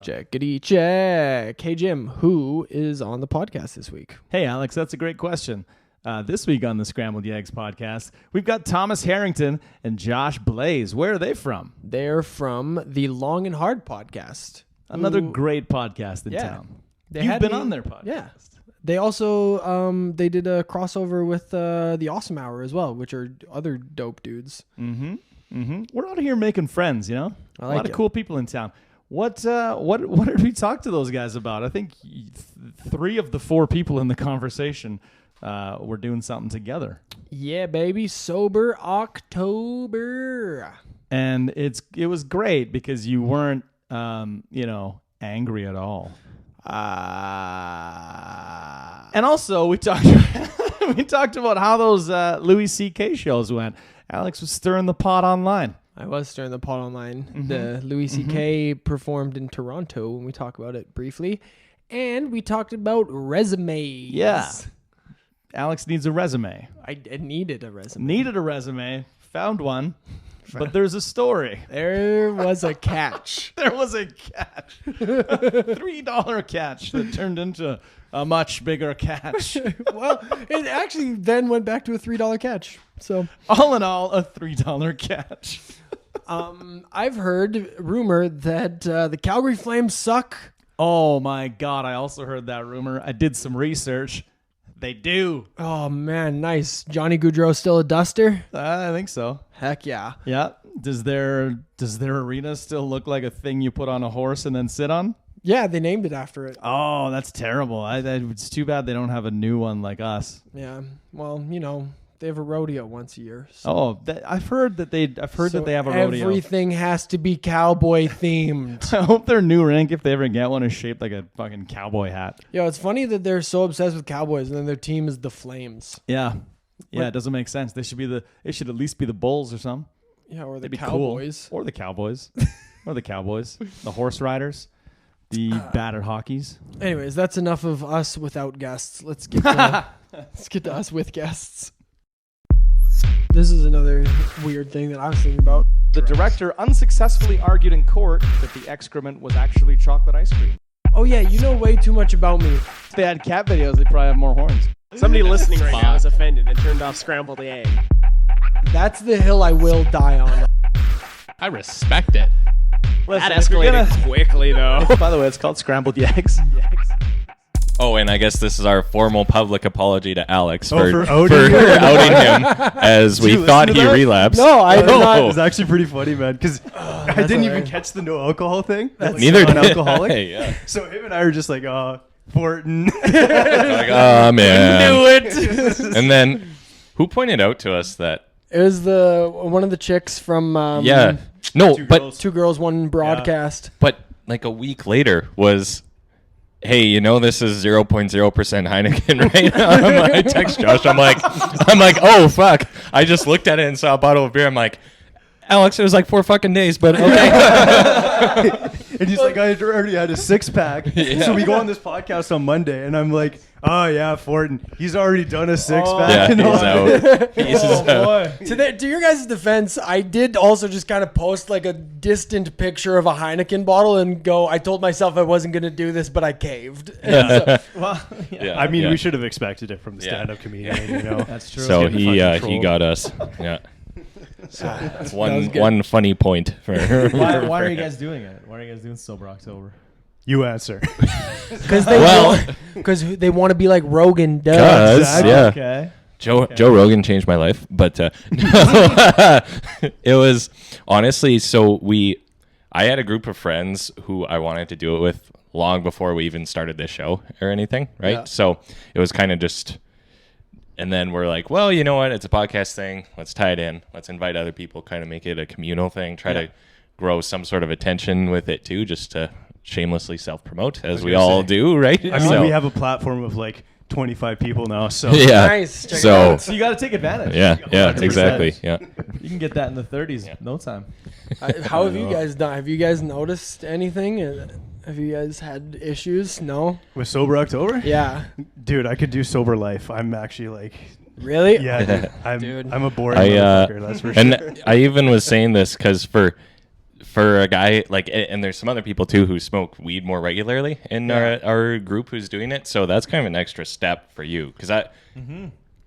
Checkity check. Hey, Jim, who is on the podcast this week? Hey, Alex, that's a great question. This week on the Scrambled YEGs podcast, we've got Thomas Harrington and Josh Blaze. Where are they from? They're from the Long and Hard podcast. Another great podcast in town. You've been on their podcast. Yeah. They also they did a crossover with the Awesome Hour as well, which are other dope dudes. We're out here making friends, you know? I a like lot it. of cool people in town. What did we talk to those guys about? I think 3 of the 4 people in the conversation were doing something together. Yeah, baby. Sober October. And it was great because you weren't angry at all. And also we talked about how those Louis C.K. shows went. Alex was stirring the pot online. I was stirring the pot online. The Louis C.K. performed in Toronto, and we talk about it briefly. And we talked about resumes. Yeah. Alex needs a resume. I needed a resume. Needed a resume. Found one. But there's a story. There was a catch. There was a catch. $3 catch that turned into a much bigger catch. Well, it actually then went back to a $3 catch. So all in all, a $3 catch. I've heard rumor that the Calgary Flames suck. Oh my God. I also heard that rumor. I did some research. They do. Oh man, nice. Johnny Gaudreau still a duster? I think so. Heck yeah. Yeah. Does their arena still look like a thing you put on a horse and then sit on? Yeah, they named it after it. Oh, that's terrible. It's too bad they don't have a new one like us. Yeah. Well, they have a rodeo once a year. So. Oh, I've heard that they have a rodeo. Everything has to be cowboy themed. I hope their new rink, if they ever get one, is shaped like a fucking cowboy hat. Yo, it's funny that they're so obsessed with Cowboys and then their team is the Flames. Yeah. Yeah, it doesn't make sense. They should at least be the Bulls or something. Yeah, or the They'd be Cowboys. Cool. Or the Cowboys. Or the Cowboys. The Horse Riders. The battered hockeys. Anyways, that's enough of us without guests. Let's get to us with guests. This is another weird thing that I was thinking about. The director unsuccessfully argued in court that the excrement was actually chocolate ice cream. Oh yeah, you know way too much about me. If they had cat videos, they'd probably have more horns. Somebody listening right now is offended and turned off Scrambled the egg. That's the hill I will die on. I respect it. That escalated quickly, though. By the way, it's called Scrambled YEGs. Oh, and I guess this is our formal public apology to Alex for outing him as we thought he relapsed. No, I did not. It was actually pretty funny, man, because I didn't even catch the no alcohol thing. Neither did non-alcoholic. Yeah. So him and I were just like, Fortin. Like, oh, man. Knew it. And then who pointed out to us that? It was one of the chicks from Two Girls, One Broadcast. But like a week later was, hey, this is 0.0% Heineken, right? I text Josh. I'm like, oh fuck! I just looked at it and saw a bottle of beer. I'm like, Alex, it was like 4 fucking days, but okay. And he's like, I already had a 6-pack. Yeah. So we go on this podcast on Monday, and I'm like, oh yeah, Fortin, he's already done a 6-pack. Yeah, he's out. Boy. To your guys' defense, I did also just kind of post like a distant picture of a Heineken bottle and go, I told myself I wasn't going to do this, but I caved. Yeah. Yeah, I mean, we should have expected it from the stand-up comedian, That's true. So he got us. Yeah. So that's one funny point for why are you guys doing it? Why are you guys doing Sober October? You answer. Because they want to be like Rogan does. Exactly. Yeah. Okay. Joe Rogan changed my life, but it was honestly I had a group of friends who I wanted to do it with long before we even started this show or anything, right? Yeah. So it was kind of just. And then we're like, well, you know what? It's a podcast thing. Let's tie it in. Let's invite other people, kind of make it a communal thing. Try to grow some sort of attention with it, too, just to shamelessly self-promote, as we all do, right? I mean, we have a platform of like 25 people now, so. Yeah. Nice. So you got to take advantage. Yeah, 100%. exactly. Yeah. You can get that in the 30s. No time. How have you guys done? Have you guys noticed anything? Have you guys had issues? No? With Sober October? Yeah. Dude, I could do Sober Life. I'm actually like... Really? Yeah, dude. I'm a boring I, motherfucker, that's for sure. And I even was saying this because for for a guy like, and there's some other people too who smoke weed more regularly in our group who's doing it. So that's kind of an extra step for you because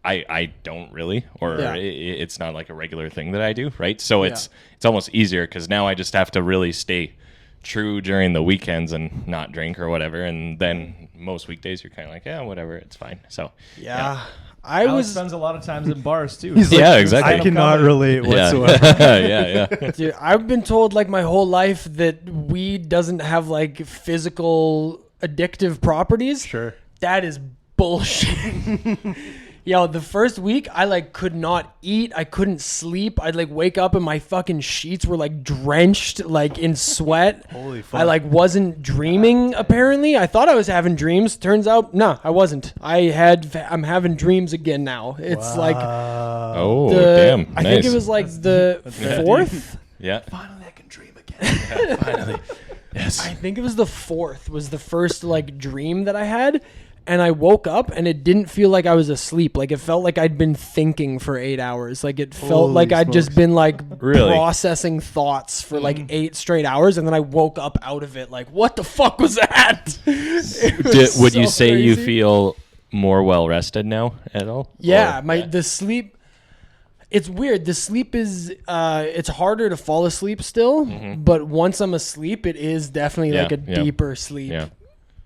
I don't really, or it's not like a regular thing that I do, right? So it's almost easier because now I just have to really stay true during the weekends and not drink or whatever, and then most weekdays you're kind of like, yeah, whatever, it's fine. So Alex spends a lot of times in bars too. Exactly. I cannot relate whatsoever. Yeah. Dude, I've been told like my whole life that weed doesn't have like physical addictive properties. Sure. That is bullshit. Yo, the first week I like could not eat. I couldn't sleep. I'd like wake up and my fucking sheets were like drenched like in sweat. Holy fuck. I like wasn't dreaming apparently. I thought I was having dreams. Turns out, no, I wasn't. I'm having dreams again now. It's like damn. I think it was like the 4th. Yeah. Finally, I can dream again. Finally. Yes. I think it was the 4th was the first like dream that I had. And I woke up and it didn't feel like I was asleep. Like it felt like I'd been thinking for 8 hours. Like it felt Holy like I'd just been like Really? processing thoughts for like 8 straight hours. And then I woke up out of it like, what the fuck was that? Would you say you crazy. feel more well rested now at all? Yeah, Or- the sleep. It's weird. The sleep is it's harder to fall asleep still, but once I'm asleep, it is definitely like a deeper sleep. Yeah.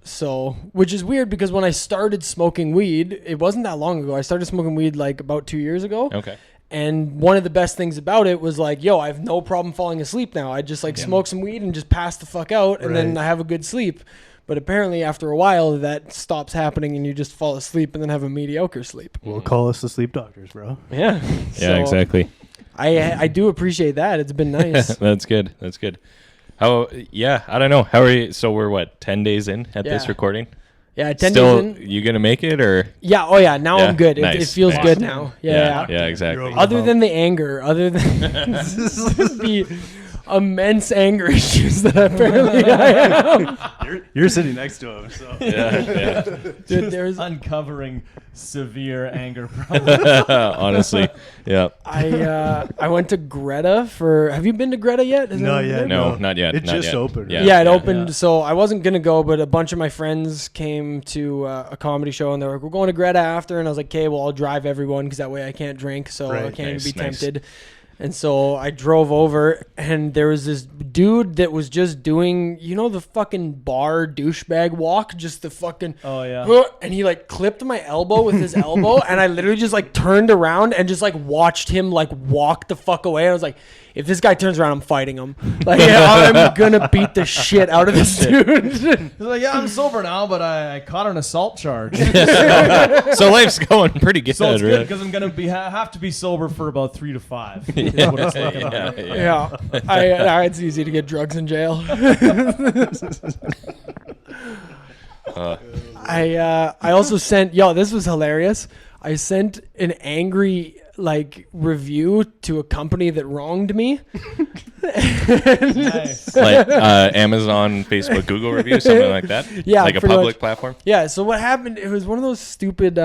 So, which is weird because when I started smoking weed, it wasn't that long ago. I started smoking weed like about 2 years ago. Okay. And one of the best things about it was like, yo, I have no problem falling asleep now. I just like smoke some weed and just pass the fuck out, and then I have a good sleep. But apparently after a while that stops happening and you just fall asleep and then have a mediocre sleep. Well, call us the sleep doctors, bro. Yeah. Yeah, exactly. I do appreciate that. It's been nice. That's good. That's good. How? Yeah, I don't know. How are you? So we're what, 10 days in at this Yeah. recording? Yeah, 10 Still, days in. you gonna make it or? Yeah, oh yeah, now Yeah, I'm good. It nice, feels nice. good now. Yeah. Yeah, exactly. Other than the anger, other than the immense anger issues that apparently I have. You're sitting next to him, so. Yeah. Dude, there's Uncovering severe anger problems. Honestly, yeah. I went to Greta for. Have you been to Greta yet? Is Not that- yet. No, not yet. It not just yet. opened. Yeah, Yeah, it yeah. opened. Yeah. So I wasn't gonna go, but a bunch of my friends came to a comedy show, and they were like, "We're going to Greta after," and I was like, "Okay, well, I'll drive everyone because that way I can't drink, so I Right. can't Nice, even be nice. tempted." And so I drove over, and there was this dude that was just doing, you know, the fucking bar douchebag walk, just the fucking. Oh, yeah. And he like clipped my elbow with his elbow, and I literally just like turned around and just like watched him like walk the fuck away. I was like, if this guy turns around, I'm fighting him. Like I'm gonna beat the shit out of this dude. He's like, yeah, I'm sober now, but I caught an assault charge. So life's going pretty good, So it's good really. because I'm gonna have to be sober for about 3 to 5. Is what it's looking like. Yeah, it's easy to get drugs in jail. I also sent this was hilarious. I sent an angry like review to a company that wronged me. Nice. Like Amazon, Facebook, Google review, something like that. Yeah, like a pretty public much. platform. Yeah, so what happened? It was one of those stupid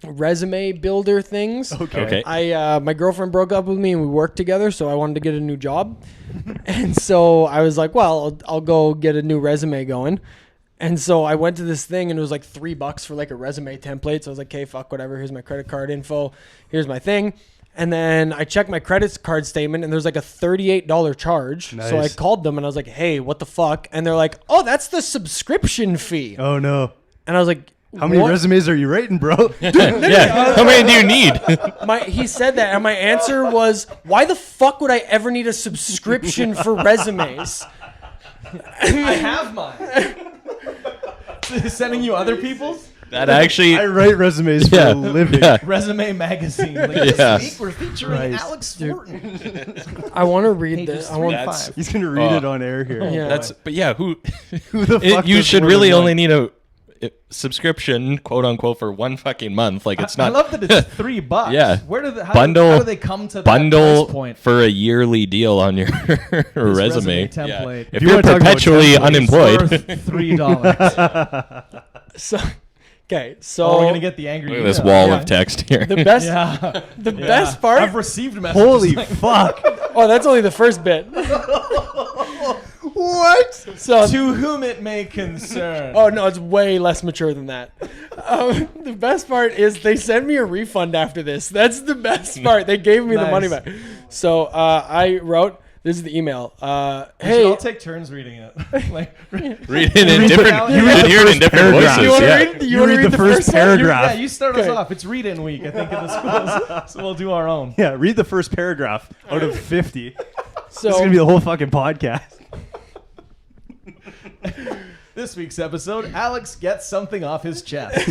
resume builder things. Okay. My girlfriend broke up with me and we worked together, so I wanted to get a new job. And so I was like, well, I'll go get a new resume going. And so I went to this thing and it was like $3 for like a resume template. So I was like, okay, fuck, whatever. Here's my credit card info. Here's my thing. And then I checked my credit card statement and there's like a $38 charge. Nice. So I called them and I was like, hey, what the fuck? And they're like, oh, that's the subscription fee. Oh, no. And I was like, How many what? resumes are you writing, bro? Yeah. How many do you need? He said that, and my answer was, "Why the fuck would I ever need a subscription for resumes?" I have mine. Sending you other people's That actually. I write resumes for Yeah. a living. Yeah. resume magazine. Like, Yeah. This week we're featuring Christ. Alex Fortin. I want to read Hey, this. just I want. That's- He's going to read it on air here. Yeah. That's. But yeah, who Who the fuck you does should more really than only one? need a subscription, quote unquote, for one fucking month. Like it's not. I love that it's $3. Yeah. Where do the, how Bundle- do they come to that bundle price point? for a yearly deal on your resume. resume template. Yeah. If you you're wanna talk about perpetually templates, unemployed, Worth $3. So Okay, so Oh, we're gonna get the angry. Look at this email. wall Yeah. of text here. the best, Yeah. the best part. I've received messages. Holy like, fuck! Oh, that's only the first bit. What? So to whom it may concern. oh no, it's way less mature than that. The best part is they sent me a refund after this. That's the best part. They gave me the money Nice. back. So I wrote. This is the email. Hey, I'll Hey, take turns reading it. Like, Read it in the- different. you You read the hear it in first different paragraph. voices. you want to Yeah. read? You read the first one? paragraph. you start us Okay. off. It's read-in week, I think, in the schools. So we'll do our own. Yeah, read the first paragraph out of 50. This So is gonna be the whole fucking podcast. This week's episode, Alex gets something off his chest.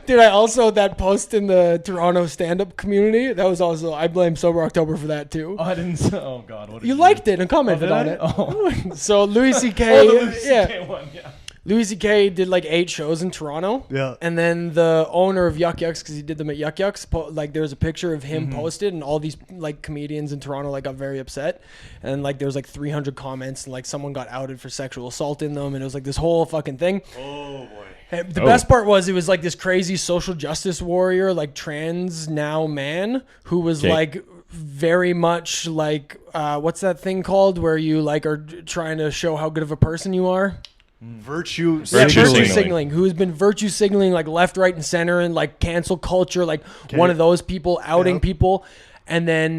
Did I also that post in the Toronto stand-up community? That was also I blame Sober October for that too. Oh, I didn't. Oh God, what did You liked it and Oh, commented did on I? it. Oh. So Louis C.K. Oh, the Louis yeah, CK one. Yeah. Louis C.K. did like 8 shows in Toronto. Yeah. And then the owner of Yuck Yucks, because he did them at Yuck Yucks, like there was a picture of him posted, and all these like comedians in Toronto like got very upset, and like there was like 300 comments, and like someone got outed for sexual assault in them, and it was like this whole fucking thing. Oh boy. And the best part was it was like this crazy social justice warrior, like trans now man, who was Okay. like very much like what's that thing called where you like are trying to show how good of a person you are? Virtue Yeah, Virtue virtue signaling. signaling. Who has been virtue signaling like left, right, and center, and like cancel culture, like one of those people outing Yep. people, and then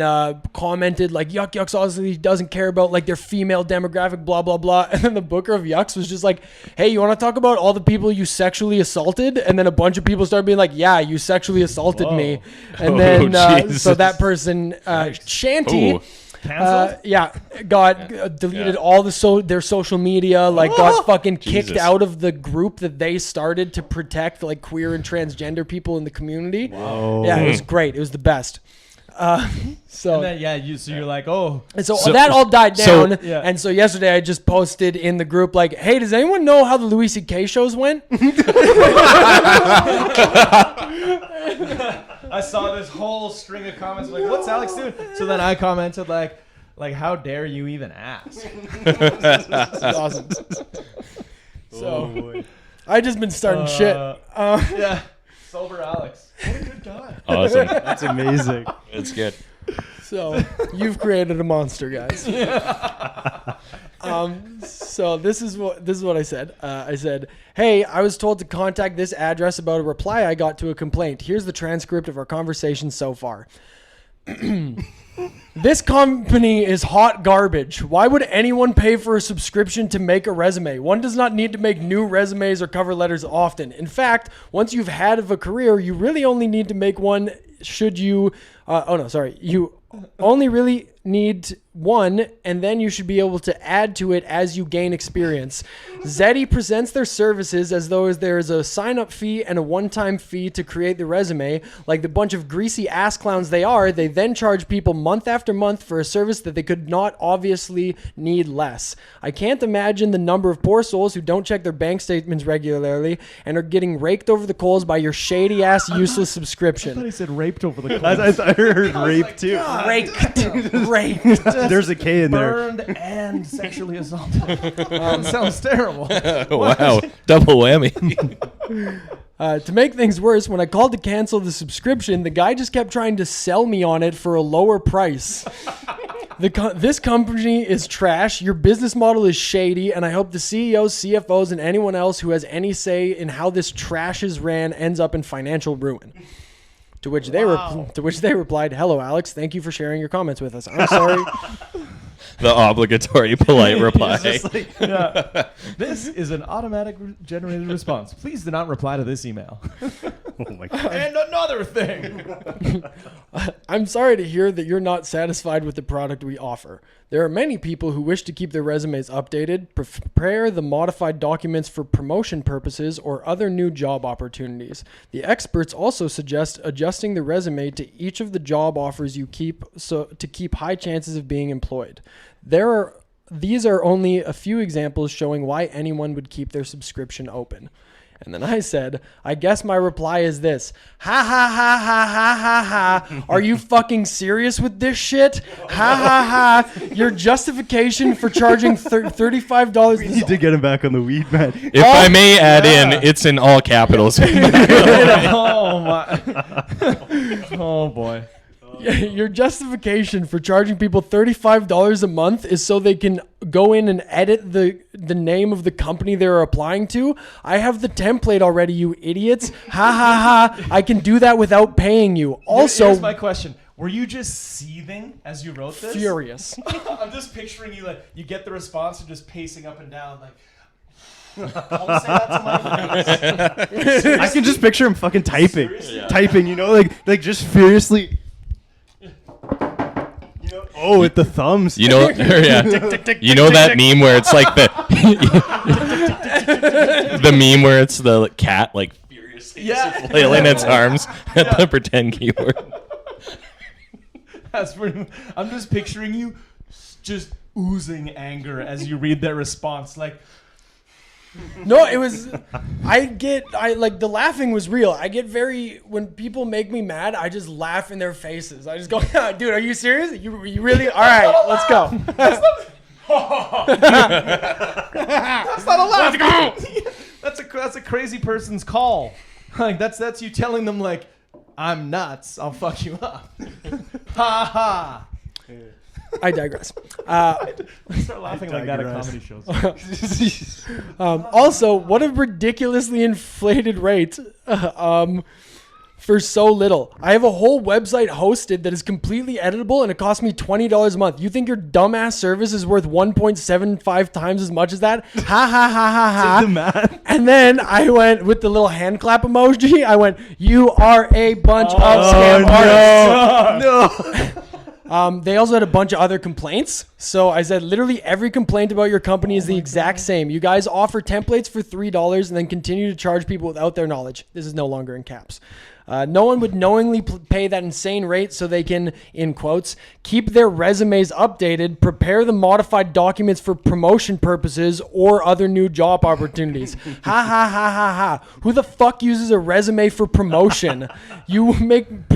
commented like Yuck Yucks obviously doesn't care about like their female demographic, blah blah blah. And then the booker of Yucks was just like, "Hey, you want to talk about all the people you sexually assaulted?" And then a bunch of people started being like, "Yeah, you sexually assaulted me." And Oh, then Jesus. so that person Shanty. Ooh. Cancelled? Yeah, got deleted Yeah. all their social media, like got fucking kicked Jesus. out of the group that they started to protect like queer and transgender people in the community. Wow. Yeah, it was great. It was the best. So And then, so you're like, oh, and so, So- that all died so- down. Yeah. And so yesterday I just posted in the group like, "Hey, does anyone know how the Louis C.K. shows went?" I saw this whole string of comments like, what's Alex doing? So then I commented like how dare you even ask? It's awesome. So I just been starting shit. Yeah, sober Alex. What a good guy. Awesome. That's amazing. It's good. So you've created a monster, guys. So this is what I said. I said, "Hey, I was told to contact this address about a reply I got to a complaint. Here's the transcript of our conversation so far." This company is hot garbage. Why would anyone pay for a subscription to make a resume? One does not need to make new resumes or cover letters often. In fact, once you've had a career, you really only need to make one should you... You only really need one, and then you should be able to add to it as you gain experience. Zeddy presents their services as though there is a sign-up fee and a one-time fee to create the resume. Like the bunch of greasy ass clowns they are, they then charge people month after month for a service that they could not obviously need less. I can't imagine the number of poor souls who don't check their bank statements regularly and are getting raked over the coals by your shady-ass useless I thought subscription. he said raped over the coals. I heard rape too. Raked. Raked. There's a K in there. Burned and sexually assaulted. Sounds terrible. Wow. Double whammy. To make things worse, when I called to cancel the subscription, the guy just kept trying to sell me on it for a lower price. This company is trash. Your business model is shady, and I hope the CEOs, CFOs, and anyone else who has any say in how this trash is ran ends up in financial ruin. To which they replied, "Hello, Alex. Thank you for sharing your comments with us. I'm sorry." The obligatory polite reply. Yeah. This is an automatic generated response. Please do not reply to this email. Oh my god. And another thing. I'm sorry to hear that you're not satisfied with the product we offer. There are many people who wish to keep their resumes updated, prepare the modified documents for promotion purposes or other new job opportunities. The experts also suggest adjusting the resume to each of the job offers you keep to keep high chances of being employed. These are only a few examples showing why anyone would keep their subscription open. And then I said, I guess my reply is this. Ha ha ha ha ha ha ha. Are you fucking serious with this shit? Ha ha ha. Your justification for charging $35. We need to get him back on the weed, man. If I may add in, it's in all capitals. Oh my. Oh boy. Your justification for charging people $35 a month is so they can go in and edit the name of the company they're applying to. I have the template already, you idiots. Ha ha ha. I can do that without paying you. Also, here's my question. Were you just seething as you wrote this? furious. I'm just picturing you like you get the response and just pacing up and down like don't say that to my face. I can just picture him fucking typing. Seriously? Typing, you know, like just furiously. You know, oh, with the thumbs. You know, yeah. You know that meme where it's like the meme where it's the cat like furiously flailing its arms at the pretend keyboard. I'm just picturing you just oozing anger as you read that response. Like, No, it was. I like the laughing was real. I get very when people make me mad. I just laugh in their faces. I just go, dude, are you serious? You really? All right, let's go. that's not a laugh. Let's go. That's a crazy person's call. Like that's you telling them like, I'm nuts. I'll fuck you up. Ha ha. I digress. Start laughing like that at comedy shows. Also, what a ridiculously inflated rate for so little. I have a whole website hosted that is completely editable and it costs me $20 a month. You think your dumbass service is worth 1.75 times as much as that? Ha ha ha ha ha. The math. And then I went with the little hand clap emoji. I went, you are a bunch of scam artists. No. They also had a bunch of other complaints. So I said, literally every complaint about your company is the exact same. You guys offer templates for $3 and then continue to charge people without their knowledge. This is no longer in caps. No one would knowingly pay that insane rate so they can, in quotes, keep their resumes updated, prepare the modified documents for promotion purposes or other new job opportunities. Ha ha ha ha ha. Who the fuck uses a resume for promotion? You make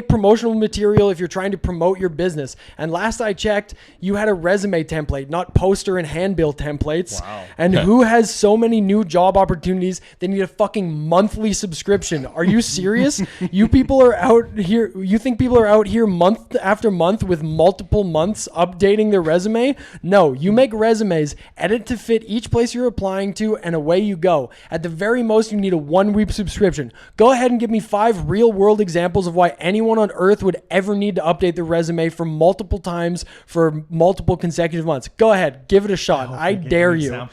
promotional material if you're trying to promote your business. And last I checked, you had a resume template, not poster and handbill templates. Wow. And who has so many new job opportunities they need a fucking monthly subscription? Are you serious? You people are out here. You think people are out here month after month with multiple months updating their resume? No, you make resumes, edit to fit each place you're applying to, and away you go. At the very most, you need a 1-week subscription. Go ahead and give me 5 real-world examples of why anyone on earth would ever need to update their resume for multiple times for multiple consecutive months. Go ahead, give it a shot. I dare you.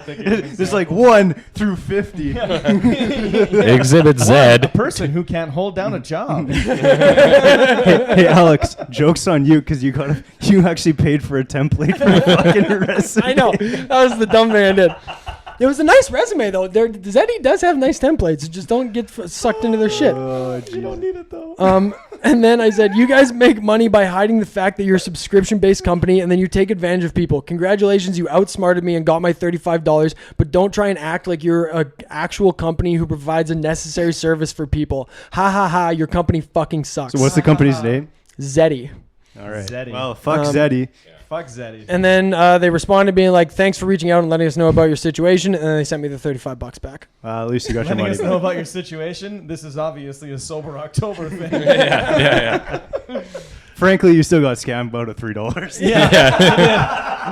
There's like 1 through 50. Exhibit Z. A person who can't hold down a job. Hey, Alex, joke's on you because you actually paid for a template for your fucking resume. I know. That was the dumb thing I did. It was a nice resume, though. Zeddy does have nice templates. Just don't get sucked into their shit. You don't need it, though. And then I said, you guys make money by hiding the fact that you're a subscription-based company, and then you take advantage of people. Congratulations, you outsmarted me and got my $35, but don't try and act like you're an actual company who provides a necessary service for people. Ha ha ha, your company fucking sucks. So what's the company's name? Zeddy. All right. Zeddy. Well, fuck Zeddy. Fuck Zeddy. And then they responded being like, thanks for reaching out and letting us know about your situation. And then they sent me the $35 back. At least you got your Letting money us know back. about your situation. This is obviously a sober October thing. Yeah. Frankly, you still got scammed out of $3. Yeah.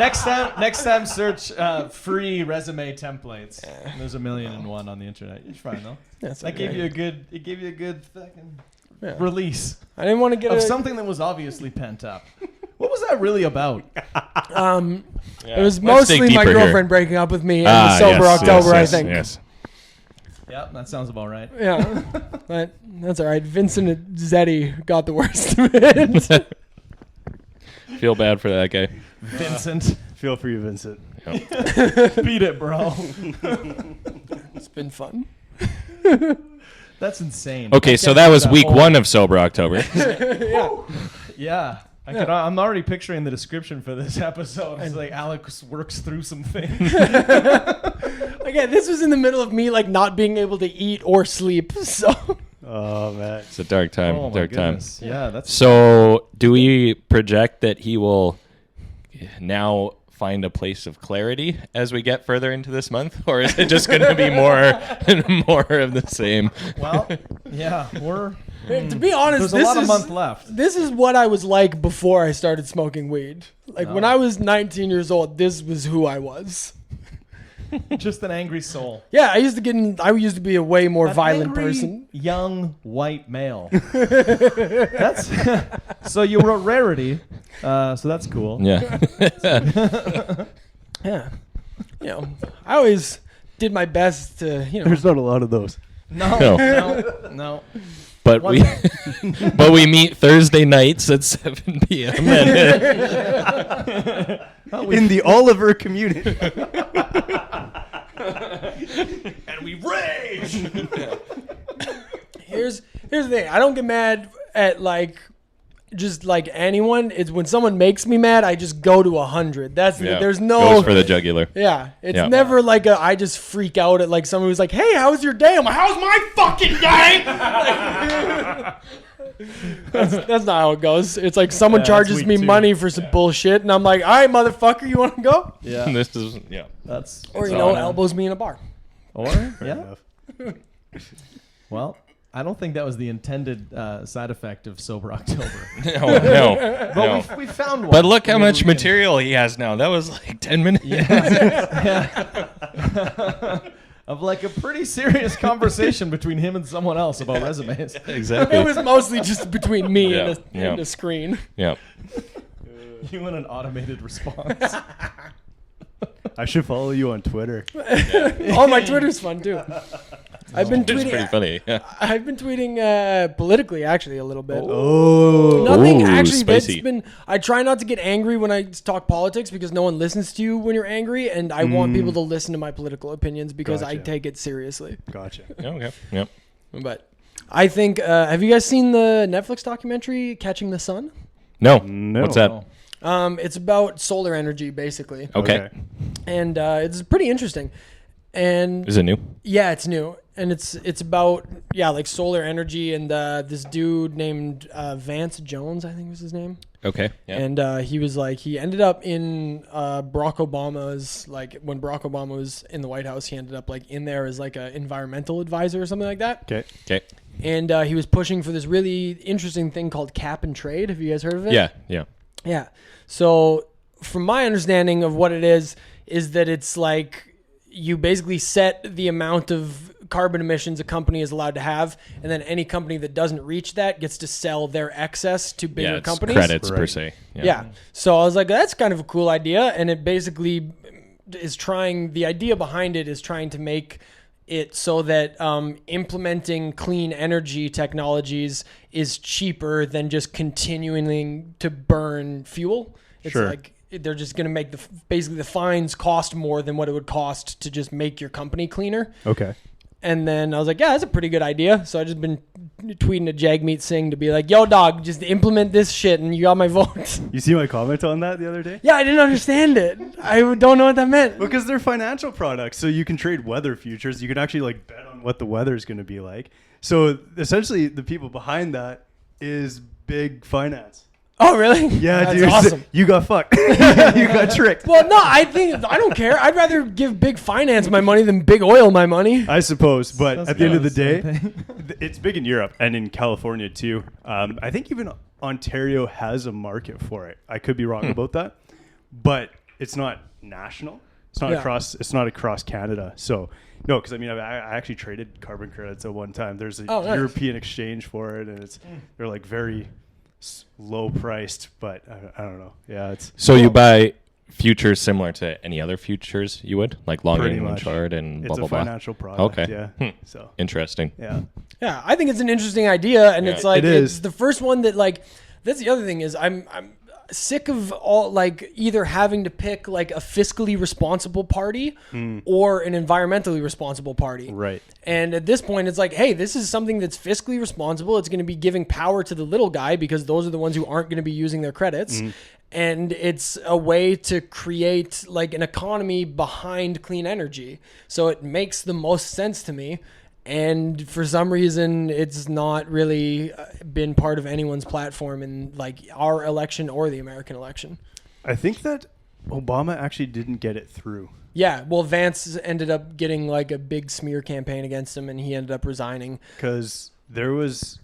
Next time, search free resume templates. There's 1,000,001 on the internet. You're fine though. That gave you a good. It gave you a good fucking release I didn't want to get of something that was obviously pent up. What was that really about? It was Let's dig mostly my deeper here. girlfriend breaking up with me and the sober October, I think. Yes. Yeah, that sounds about right. Yeah, but that's all right. Vincent and Zeddy got the worst of it. Feel bad for that guy. Vincent, Feel for you, Vincent. beat it, bro. It's been fun. That's insane. Okay, I so can't that believe was week whole- 1 of Sober October. Yeah. I'm already picturing the description for this episode. It's like Alex works through some things. Again, this was in the middle of me like not being able to eat or sleep. So. Oh man, It's a dark time. Oh, my dark time. goodness. Yeah, that's So, do we project that he will now find a place of clarity as we get further into this month, or is it just going to be more of the same? well, yeah, we're. To be honest, There's a lot of month left. This is what I was like before I started smoking weed. Like when I was 19 years old, this was who I was. Just an angry soul. Yeah, I used to be a way more An violent angry, person. young white male. That's so you were a rarity. So that's cool. Yeah. Yeah. You know, I always did my best to, there's not a lot of those. No. But we meet Thursday nights at 7 p.m. In the Oliver community. And we rage. Here's the thing. I don't get mad at just like anyone. It's when someone makes me mad, I just go to 100. There's no goes for the jugular. Yeah, it's never like I just freak out at like someone who's like, "Hey, how was your day?" I'm like, "How's my fucking day?" That's not how it goes. It's like someone charges me money for some bullshit, and I'm like, "All right, motherfucker, you want to go?" Yeah. This is That's Or elbows me in a bar. Or Enough. Well, I don't think that was the intended side effect of Sober October. No. But we found one. But look how Maybe much we can- material he has now. That was like 10 minutes. Of like a pretty serious conversation between him and someone else about resumes. Exactly. It was mostly just between me Yeah, and the screen. Yeah. You and an automated response. I should follow you on Twitter. Oh, my Twitter's fun too. I've been It's pretty tweeting. funny. Yeah. I've been tweeting politically, actually, a little bit. Oh. Nothing Ooh, actually. That's spicy. been. I try not to get angry when I talk politics because no one listens to you when you're angry, and I want people to listen to my political opinions because I Gotcha. take it seriously. Gotcha. Okay. Yep. But I think. Have you guys seen the Netflix documentary "Catching the Sun"? No. No. What's that? It's about solar energy, basically, Okay. and it's pretty interesting. And Is it new? yeah, it's new, and it's about like solar energy, and this dude named Vance Jones, I think was his name. Okay. Yeah. And he ended up in Barack Obama's, like when Barack Obama was in the White House, he ended up like in there as like an environmental advisor or something like that. Okay. And he was pushing for this really interesting thing called cap and trade. Have you guys heard of it? Yeah. Yeah. Yeah. So from my understanding of what it is that it's like you basically set the amount of carbon emissions a company is allowed to have, and then any company that doesn't reach that gets to sell their excess to bigger Yeah. It's companies. credits per Right. se. Yeah. So I was like, that's kind of a cool idea. And it basically is the idea behind it is trying to make it so that implementing clean energy technologies is cheaper than just continuing to burn fuel. It's Sure. like they're just going to make basically the fines cost more than what it would cost to just make your company cleaner. Okay. And then I was like, yeah, that's a pretty good idea. So I just been tweeting to Jagmeet Singh to be like, yo, dog, just implement this shit and you got my vote. You see my comment on that the other day? Yeah, I didn't understand it. I don't know what that meant. Because they're financial products, so you can trade weather futures. You can actually like bet on what the weather is going to be like. So essentially, the people behind that is big finance. Oh, really? Yeah, That's dude. awesome. You got fucked. You got tricked. Well, no, I don't care. I'd rather give big finance my money than big oil my money. I suppose, but That's at the end of the good. day, Same it's big in Europe and in California too. I think even Ontario has a market for it. I could be wrong about that, but it's not national. It's not Yeah. across. It's not across Canada. So no, because I mean, I actually traded carbon credits at one time. There's a nice. European exchange for it, and they're like very low priced, but I don't know. Yeah, it's So you buy futures similar to any other futures you would, like long pretty and much short and blah it's blah a blah. financial product. Okay. Yeah. So Interesting. yeah. Yeah, I think it's an interesting idea, and Yeah. it's like It is. it's the first one that like. That's the other thing is I'm sick of all like either having to pick like a fiscally responsible party or an environmentally responsible party. Right. And at this point, it's like, hey, this is something that's fiscally responsible. It's going to be giving power to the little guy because those are the ones who aren't going to be using their credits. And it's a way to create like an economy behind clean energy. So it makes the most sense to me. And for some reason, it's not really been part of anyone's platform in like our election or the American election. I think that Obama actually didn't get it through. Yeah, well, Vance ended up getting like a big smear campaign against him, and he ended up resigning. Because there was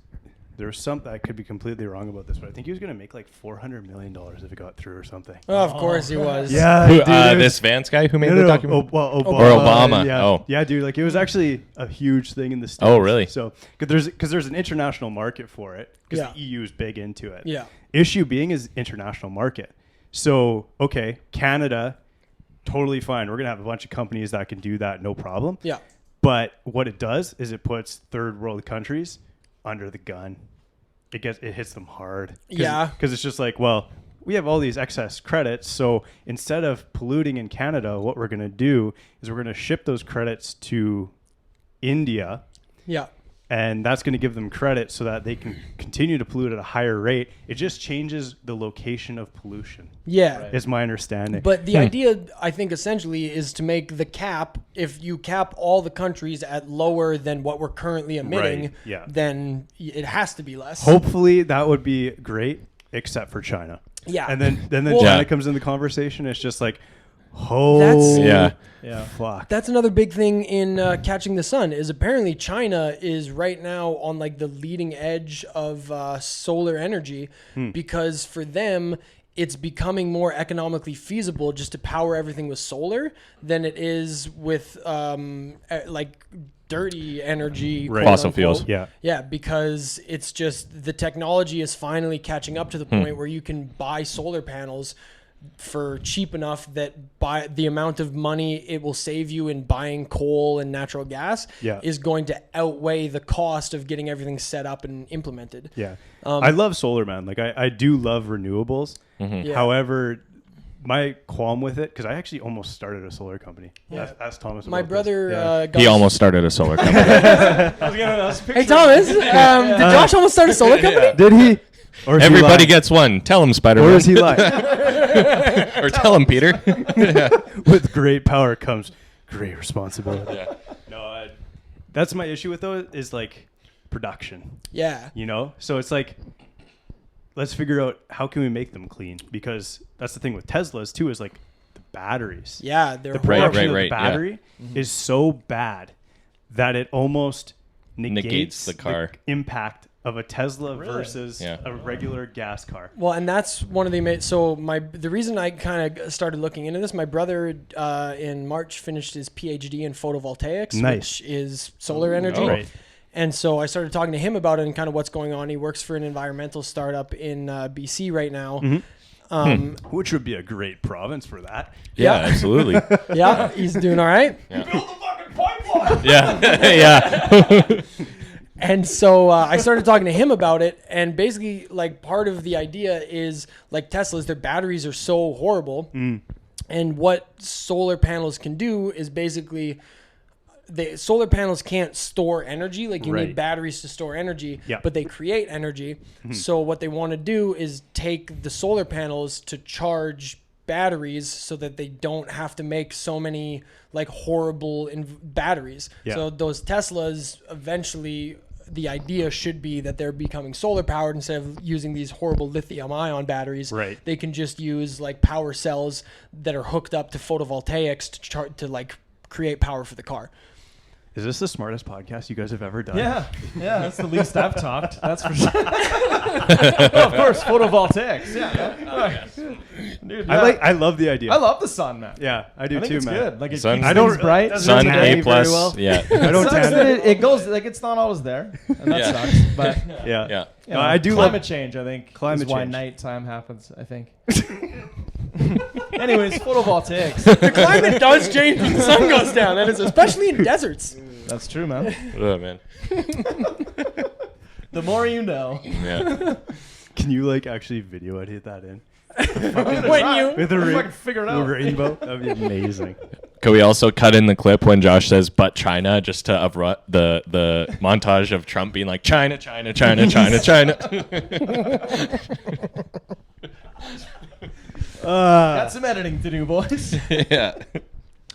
something, I could be completely wrong about this, but I think he was going to make like $400 million if it got through or something. Oh, of course he was. Yeah, dude, this Vance guy who made the document? Obama. Or Obama. Yeah. Oh. Yeah, dude, like it was actually a huge thing in the States. Oh, really? So, because there's an international market for it, because Yeah. the EU is big into it. Yeah. Issue being is international market. So, okay, Canada, totally fine. We're going to have a bunch of companies that can do that, no problem. Yeah. But what it does is it puts third world countries under the gun. It hits them hard. Yeah. Because it's just like, well, we have all these excess credits. So instead of polluting in Canada, what we're going to do is we're going to ship those credits to India. Yeah. And that's going to give them credit so that they can continue to pollute at a higher rate. It just changes the location of pollution. Yeah. Is my understanding. But the idea, I think, essentially is to make the cap, if you cap all the countries at lower than what we're currently emitting, Right, yeah. then it has to be less. Hopefully that would be great, except for China. Yeah. And then Well- China Yeah. comes in the conversation. It's just like, oh, Yeah. yeah, fuck. That's another big thing in Catching the Sun is apparently China is right now on like the leading edge of solar energy because for them, it's becoming more economically feasible just to power everything with solar than it is with like dirty energy, Right. quote Fossil unquote. fuels. Yeah. Yeah, because it's just the technology is finally catching up to the point where you can buy solar panels for cheap enough that by the amount of money it will save you in buying coal and natural gas Yeah. is going to outweigh the cost of getting everything set up and implemented. Yeah. I love solar, man. Like I do love renewables. Yeah. However, my qualm with it, because I actually almost started a solar company. Yeah. Ask Thomas My about brother this. got He almost started a solar company. Hey Thomas, did Josh almost start a solar company? Did he? Or is he Everybody lying? gets one. Tell him, Spider-Man. Or is he lying? Or tell him, Peter. With great power comes great responsibility. Yeah. No, that's my issue with those is like production. Yeah. You know, so it's like, let's figure out how can we make them clean, because that's the thing with Teslas too, is like the batteries. Yeah, they're The horrible. production of right, the yeah. battery is so bad that it almost negates Negates the car. impact of a Tesla versus Yeah. a regular gas car. Well, and that's one of the the reason I kind of started looking into this. My brother in March finished his PhD in photovoltaics, Nice. which is solar energy. Oh. Right. And so I started talking to him about it and kind of what's going on. He works for an environmental startup in BC right now. Which would be a great province for that. Yeah, Yeah. absolutely. Yeah, he's doing all right. Yeah. And so I started talking to him about it, and basically, like, part of the idea is, like, Teslas, their batteries are so horrible, and what solar panels can do is basically, solar panels can't store energy, like you Right. need batteries to store energy, Yeah. but they create energy. So what they want to do is take the solar panels to charge batteries so that they don't have to make so many like horrible batteries. Yeah. So those Teslas eventually, the idea should be that they're becoming solar powered instead of using these horrible lithium ion batteries. Right. They can just use like power cells that are hooked up to photovoltaics to like create power for the car. Is this the smartest podcast you guys have ever done? Yeah, that's the least I've talked. That's for sure. Oh, of course, photovoltaics. Yeah, dude. I love the idea. I love the sun, man. Yeah, I do I think too, it's man. good. Like it Sun- keeps I don't- things bright. doesn't Sun tan A me plus. very well. Yeah. I don't Sucks tan that it. it goes like it's not always there, and that Yeah. sucks. But Yeah. Yeah. you No, know, I do climate love change. I think Climate is why change. nighttime happens. I think. Anyways, photovoltaics. The climate does change when the sun goes down. That is especially in deserts. That's true, man. Oh, man. The more you know. Yeah. Can you like actually video edit that in? When you with a fucking figure it out. rainbow. That'd be amazing. Could we also cut in the clip when Josh says "but China" just to uproot the montage of Trump being like China, China, China, China, China. Got some editing to do, boys. Yeah.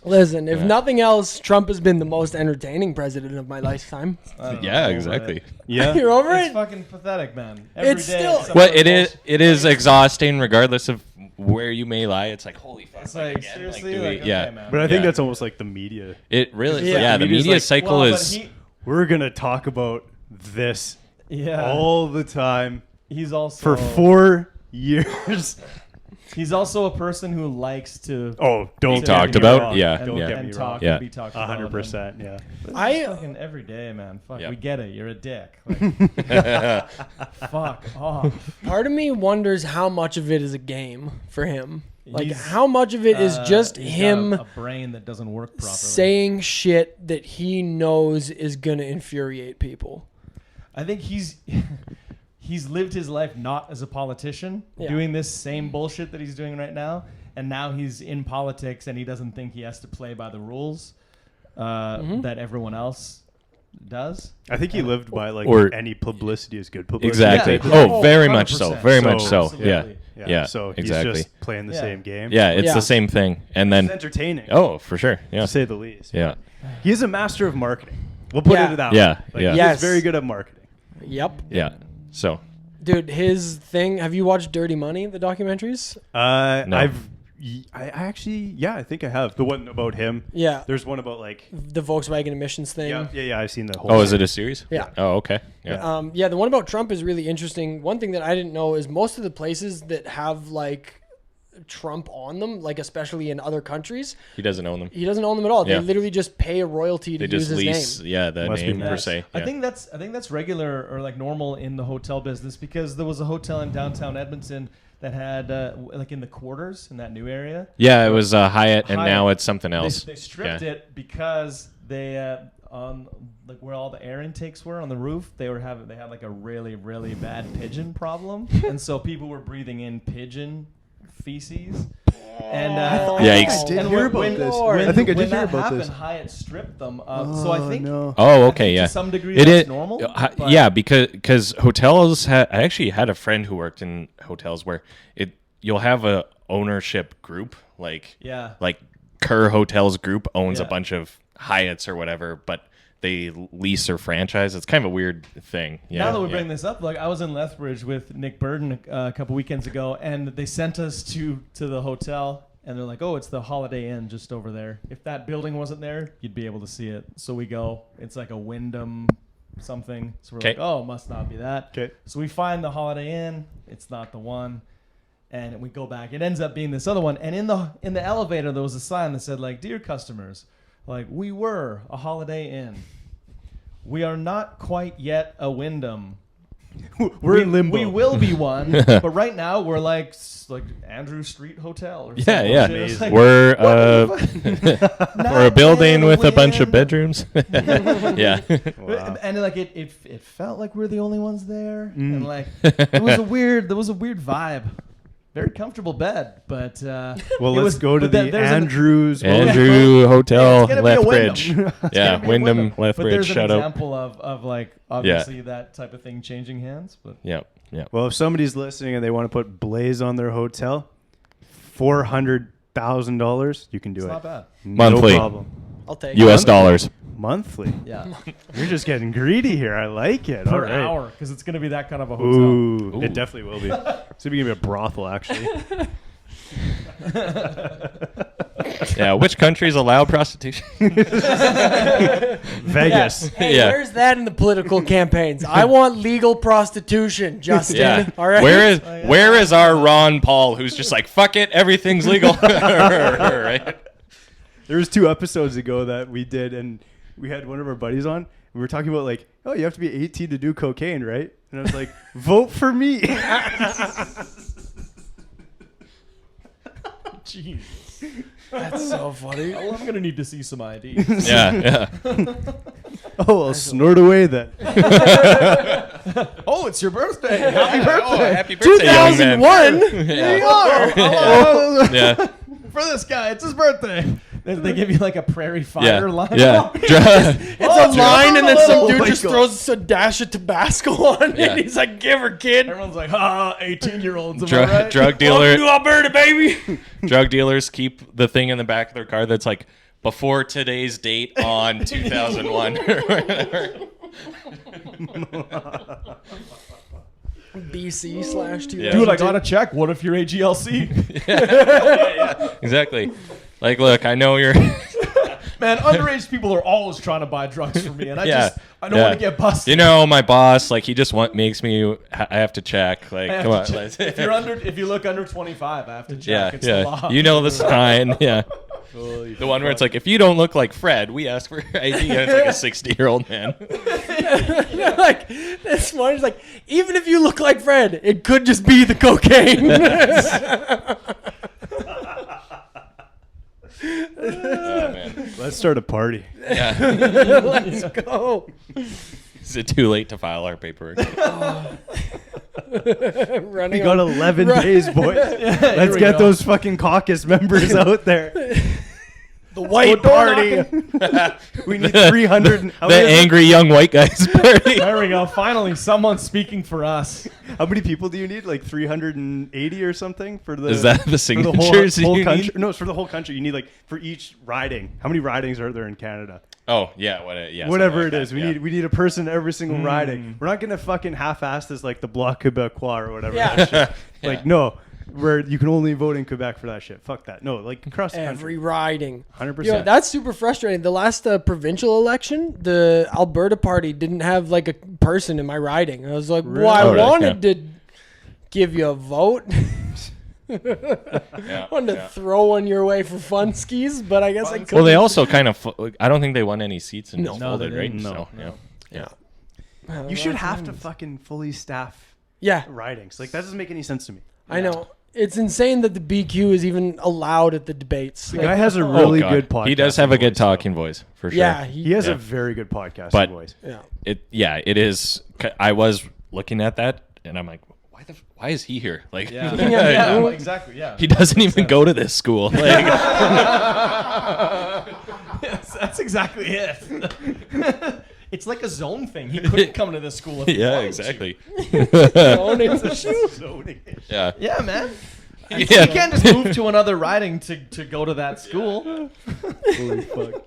listen, if nothing else, Trump has been the most entertaining president of my lifetime. Yeah, exactly. Yeah. You're over It's it? fucking pathetic, man. Every It's day still- some Well, other it is bullshit. it is exhausting regardless of where you may lie. It's like holy fuck. It's like, again, seriously, do we- like, yeah. okay, man. But I think Yeah. that's almost like the media. It really Yeah. yeah, the Media's media like, cycle Well, but is We're gonna talk about this yeah. all the time He's also for 4 years. He's also a person who likes to Oh, don't Be get talked me about? wrong. Yeah, Don't yeah. get and me talk wrong. Yeah. and be talked about. 100%. Yeah. I- Fucking every day, man. Fuck, Yep. we get it. You're a dick. Like, fuck off. Part of me wonders how much of it is a game for him. Like, He's, how much of it is just he's got him a brain that doesn't work properly. saying shit that he knows is going to infuriate people. I think he's lived his life not as a politician, Yeah. doing this same bullshit that he's doing right now, and now he's in politics and he doesn't think he has to play by the rules that everyone else does. I think he lived by like Or- any publicity is good publicity. exactly. Yeah. Oh, very much so. 100%. Very much so. Absolutely. Yeah. Yeah, So he's exactly. just playing the Yeah. same game. Yeah, it's Yeah. the same thing. And It's then entertaining. oh, for sure. Yeah. To say the least. Yeah. He is a master of marketing. We'll put Yeah. it that Yeah, way. yeah. He's Yes. very good at marketing. Yep. Yeah. So Dude, his thing, have you watched Dirty Money, the documentaries? No. I actually, yeah, I think I have. The one about him. Yeah. There's one about like, The Volkswagen emissions thing. yeah, I've seen the whole oh, is thing. it a series? Yeah. Oh, okay. Yeah. Yeah, the one about Trump is really interesting. One thing that I didn't know is most of the places that have like Trump on them, like especially in other countries, He doesn't own them. he doesn't own them at all. Yeah. They literally just pay a royalty to They use just his lease, name. yeah, the Must be name per nice. se. I Yeah. think that's regular or like normal in the hotel business because there was a hotel in downtown Edmonton that had like in the quarters in that new area. Yeah, it was Hyatt, and Hyatt. now it's something They, else. they stripped Yeah. it because they on like where all the air intakes were on the roof, they had like a really really bad pigeon problem, and so people were breathing in pigeon feces. And Yikes. I did and hear when- about when- this. when- I think I did when hear that about happened, this. Hyatt stripped them. So I think no. Oh, I okay, think yeah. to some degree It that's is normal. but- yeah, because hotels. I actually had a friend who worked in hotels where you'll have a ownership group like Yeah. like Kerr Hotels Group owns a Yeah. bunch of Hyatts or whatever, but they lease or franchise. It's kind of a weird thing. Yeah. Now that we yeah. bring this up, like I was in Lethbridge with Nick Burden a couple weekends ago, and they sent us to the hotel, and they're like, "Oh, it's the Holiday Inn just over there. If that building wasn't there, you'd be able to see it." So we go. It's like a Wyndham something. So we're 'Kay. like, "Oh, must not be that." 'Kay. So we find the Holiday Inn. It's not the one. And we go back. It ends up being this other one. And in the elevator, there was a sign that said, like, "Dear customers, like we were a Holiday Inn. We are not quite yet a Wyndham. We're in limbo. We will be one, but right now we're like Andrew Street Hotel or Yeah, something. yeah. It's like, We're not we're a building yet with a bunch of Wynn. bedrooms. Yeah. Wow. And like it felt like we're the only ones there, and like there was a weird vibe. Very comfortable bed, but Well, it let's was- go to but then the there's an- Andrews. Andrew Yeah, Hotel, it's gonna be a Lethbridge. Wyndham. It's Yeah, gonna be a Wyndham, But Lethbridge. there's an Shout out. example of like obviously that type of thing changing hands, but Yeah, yeah. Well, if somebody's listening and they want to put Blaze on their hotel, $400,000, you can do it's it. not bad. Monthly. No problem. I'll take U.S. it. dollars. Monthly. Yeah, You're just getting greedy here. I like it. All per right. hour because it's gonna be that kind of a hotel. Ooh, Ooh. it definitely will be. It's gonna be a brothel, actually. Yeah, which countries allow prostitution? Vegas. Hey, Yeah. where's that in the political campaigns? I want legal prostitution, Justin. Yeah. All right. Where is our Ron Paul who's just like, fuck it, everything's legal. Right? There was 2 episodes ago that we did, and we had one of our buddies on. We were talking about like, oh, you have to be 18 to do cocaine, right? And I was like, vote for me. Jeez. That's so funny. Well, I'm gonna need to see some IDs. Yeah, yeah. Oh, I'll snort away then. Oh, it's your birthday. Happy birthday. Oh, happy birthday, young man. 2001. There you are. Yeah. For this guy, it's his birthday. They give you like a prairie fire line. Yeah. It's a line, and then some dude my just God. throws a dash of Tabasco on it. Yeah. And he's like, "Give her, kid." Everyone's like, 18-year-olds. Am I right? Drug Welcome to dealer. Alberta, baby. Drug dealers keep the thing in the back of their car that's like before today's date on 2001 or whatever. BC/2000. Yeah. Dude, I got to check. What if you're AGLC? Exactly. Like, look, I know you're. Man, underage people are always trying to buy drugs from me, and I Yeah. don't want to get busted. You know, my boss, like, he just makes me. I have to check. Like, I have come to on. check. If you look under 25, I have to check. Yeah, It's the law. yeah. You know the sign. Yeah. The one where it's like, if you don't look like Fred, we ask for ID, and it's like a 60-year-old man. Like this one is like, even if you look like Fred, it could just be the cocaine. Oh, man. Let's start a party. Yeah. Let's go. Is it too late to file our paperwork? Running We got on- 11 Right. days, boys. Let's we get go. those fucking caucus members out there. the white door party. We need 300. How The many, angry young white guys party. There we go. Finally, someone speaking for us. how many people do you need? Like 380 or something for the. Is that the for the signatures whole you country? need? No, it's for the whole country. You need like for each riding. How many ridings are there in Canada? Oh, yeah. Yeah. Whatever something it like is, that, we yeah. need a person every single riding. We're not gonna fucking half-ass this like the Bloc Québécois or whatever. Yeah. that shit. Yeah. Like no, where you can only vote in Quebec for that shit. Fuck that. No, like across the Every country. riding. 100%. Yo, that's super frustrating. The last provincial election, the Alberta party didn't have like a person in my riding. I was like, well, I Oh, really? wanted to give you a vote. Yeah, wanted to yeah. throw one your way for fun skis, but I guess I couldn't. Well, they also kind of. I don't think they won any seats and No. just No, they folded, right? didn't. So, No. yeah. Yeah. You should have to fucking fully staff Yeah, ridings. Like that doesn't make any sense to me. I know. It's insane that the BQ is even allowed at the debates. The Like, guy has a Oh, really God. good podcast. He does have a good talking voice, for sure. yeah, He has yeah. a very good podcast But- voice. Yeah. It is. I was looking at that, and I'm like, why is he here? Like, Yeah, exactly. Yeah. he doesn't even go to this school. Like, Yes, that's exactly it. It's like a zone thing. He couldn't come to this school. If he yeah, wanted exactly. Own it. Yeah. to. Yeah, man. Yeah. You can't just move to another riding to go to that school. Holy fuck.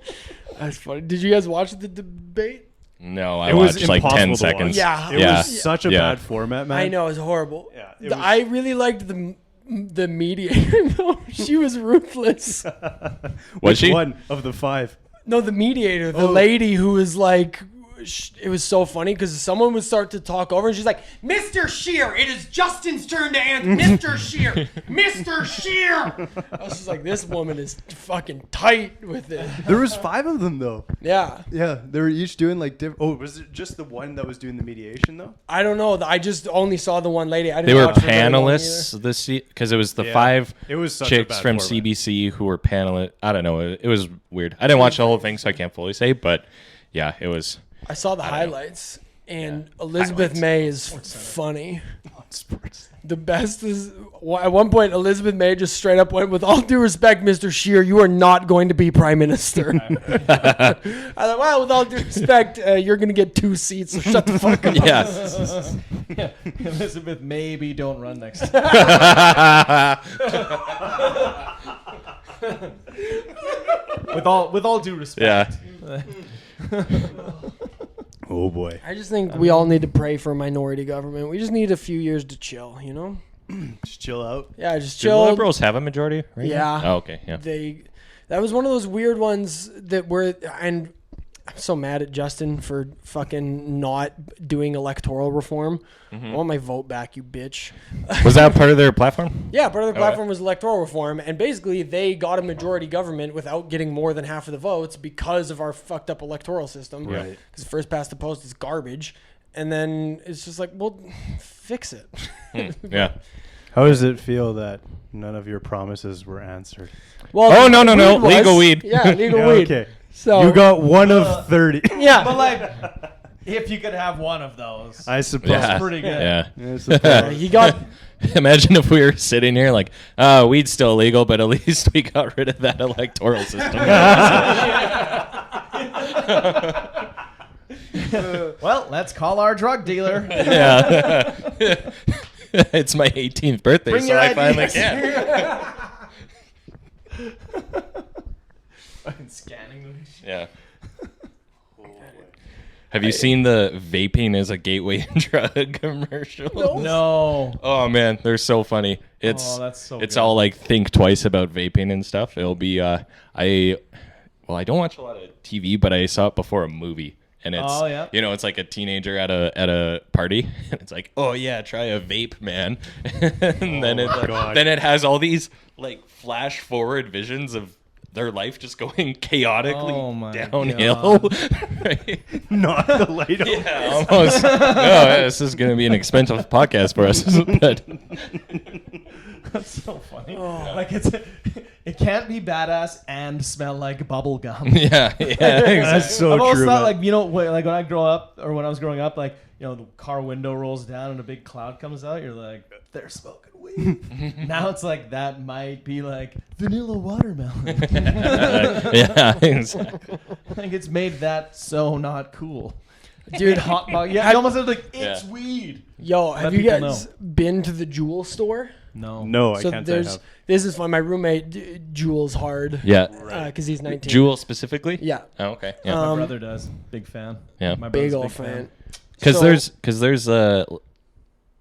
That's funny. Did you guys watch the debate? No, I It was watched like 10 impossible to watch. seconds. Yeah. It Yeah. was such a Yeah. bad format, man. I know, it's horrible. Yeah, it The- was- I really liked the mediator though. She was ruthless. Was Which she? one of the 5? No, the mediator, the Oh. lady who was like, it was so funny because someone would start to talk over and she's like, Mr. Shear, it is Justin's turn to answer. Mr. Shear, Mr. Shear. I was just like, this woman is fucking tight with it. There was 5 of them though. Yeah. Yeah, they were each doing like different. Oh, was it just the one that was doing the mediation though? I don't know. I just only saw the one lady. I They didn't were watch the very long panelists this because it was the Yeah. 5 It was such a chicks bad from format. CBC who were panelists. I don't know. It was weird. I didn't watch the whole thing, so I can't fully say. But yeah, it was. I saw the highlights, and Elizabeth May is funny. The best is at one point Elizabeth May just straight up went, "With all due respect, Mr. Scheer, you are not going to be prime minister." I thought, well, with all due respect, you're going to get 2 seats, so shut the fuck up. Yeah. Elizabeth, maybe don't run next time. with all due respect. Yeah. Oh boy. I just think we all need to pray for a minority government. We just need a few years to chill, you know? Just chill out. Yeah, just Do the chill. liberals have a majority? Right Yeah. now? Oh, okay. Yeah. That was one of those weird ones that were, and I'm so mad at Justin for fucking not doing electoral reform. I want my vote back, you bitch. Was that part of their platform? Yeah, part of the Okay. platform was electoral reform, and basically they got a majority government without getting more than half of the votes because of our fucked up electoral system. Right. Because first past the post is garbage, and then it's just like, well, fix it. Yeah. How does it feel that none of your promises were answered? Well, Oh, no, weed legal weed. Yeah, legal Yeah, weed. okay. So You got 1 of 30. yeah, But like, If you could have one of those. I suppose. Yeah. Pretty good. Yeah. I suppose. He got Imagine if we were sitting here like, weed's still illegal, but at least we got rid of that electoral system. Well, let's call our drug dealer. Yeah. It's my 18th birthday, Bring so your I finally IDs. can. Fucking scanning them. Yeah. Have you seen the vaping as a gateway drug commercials? No. Oh man, they're so funny. It's That's so it's good. all like think twice about vaping and stuff. It'll be I don't watch a lot of TV, but I saw it before a movie. And it's it's like a teenager at a party, and it's like, oh yeah, try a vape, man. And then it has all these like flash forward visions of their life just going chaotically downhill. Right? Not the light. Yeah, almost. No, this is going to be an expensive podcast for us, but That's so funny. Like it can't be badass and smell like bubble gum. yeah, exactly. That's so I've always true. thought, man. like, like when I was growing up, like, the car window rolls down and a big cloud comes out, you're like, they're smoking weed. Now it's like, that might be like vanilla watermelon. Yeah, exactly. Like, it's made that so not cool. dude. Hot dog. Yeah, you almost have like, it's Yeah. weed. Yo, Let have you people guys been to the Jewel store? No. No, I So can't say I there's have. this is fun. My roommate Jewel's hard. Yeah. Because he's 19. Jewel specifically? Yeah. Oh, okay. Yeah. My brother does. Big fan. Yeah. My Big brother's a old fan. Because So- there's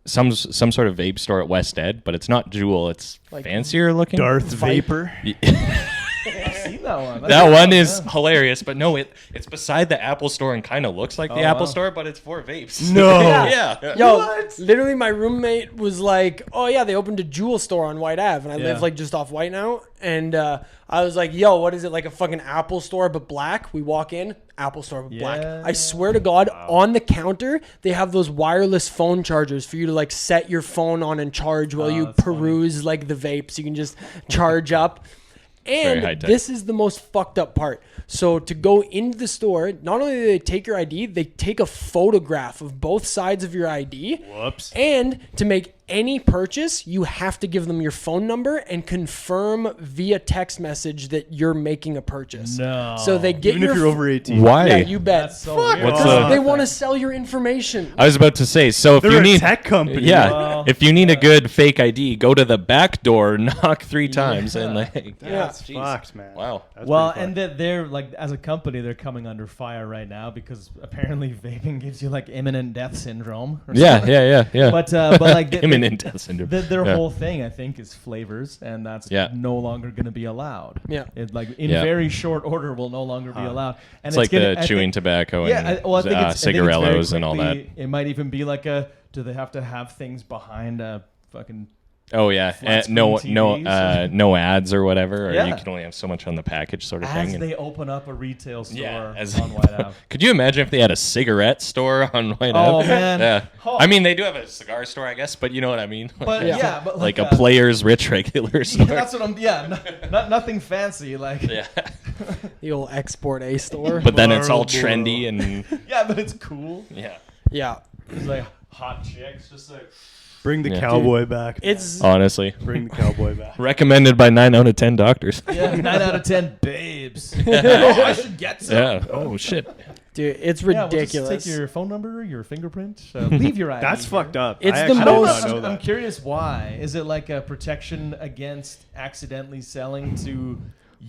some sort of vape store at West Ed, but it's not Jewel. It's Like fancier looking. Darth Fight. Vapor. I've seen that one. That's That a one good is yeah. hilarious, but no, it's beside the Apple store and kind of looks like the Oh, Apple wow. store, but it's for vapes. No. Yeah. Yo, literally, my roommate was like, "Oh yeah, they opened a Jewel store on White Ave, and I live Yeah. like just off White now." And I was like, "Yo, what is it, like a fucking Apple store but black?" We walk in, Apple store but black. Yeah. I swear to God, on the counter they have those wireless phone chargers for you to like set your phone on and charge while you that's peruse like the vapes. You can just charge up. Very high And tech. this is the most fucked up part. So to go into the store, not only do they take your ID, they take a photograph of both sides of your ID. Whoops. And to make any purchase, you have to give them your phone number and confirm via text message that you're making a purchase. No. So they get Even your if you're over 18. Why? Yeah, you bet. That's so Fuck, weird. What's because the- they want to sell your information. I was about to say, so if They're you a need tech company. yeah, Well, if you need a good fake ID, go to the back door, knock 3 times, and like That's jeez. fucked, man. Wow. That's Well, pretty and fucked. they're like, as a company, they're coming under fire right now because apparently vaping gives you like imminent death syndrome. Or Yeah, something. yeah. But like imminent death syndrome. their Yeah. whole thing, I think, is flavors, and that's Yeah. no longer going to be allowed. Yeah. It like in Yeah. very short order will no longer be allowed. And It's like gonna, the I chewing think- tobacco Yeah, and I think it's I think it's very cigarillos and all that. quickly- It might even be like a. Do they have to have things behind a fucking? Oh yeah, Flat no screen no TVs. no ads or whatever, or you Yeah. can only have so much on the package sort of As thing. they open up a retail store Yeah, as- on White Ave. Could you imagine if they had a cigarette store on White Oh, Ave? man. Yeah. Oh. I mean, they do have a cigar store, I guess, but you know what I mean. But yeah, but like a player's rich regular store. That's what I'm. Yeah, nothing fancy. Like Yeah. The old export A store. But then it's all Marlboro. trendy and yeah, but it's cool. yeah. yeah, It's like hot chicks, just like. Bring the Yeah. cowboy back. it's Honestly, Bring the cowboy back. recommended by 9 out of 10 doctors. Yeah, 9 out of 10 babes. Oh, I should get some. Yeah. Oh shit. dude, it's Yeah, we'll ridiculous. just take your phone number, your fingerprint, leave your ID. That's here. fucked up. It's I the actually I don't did most- not know I'm that. curious why. Is it like a protection against accidentally selling to youth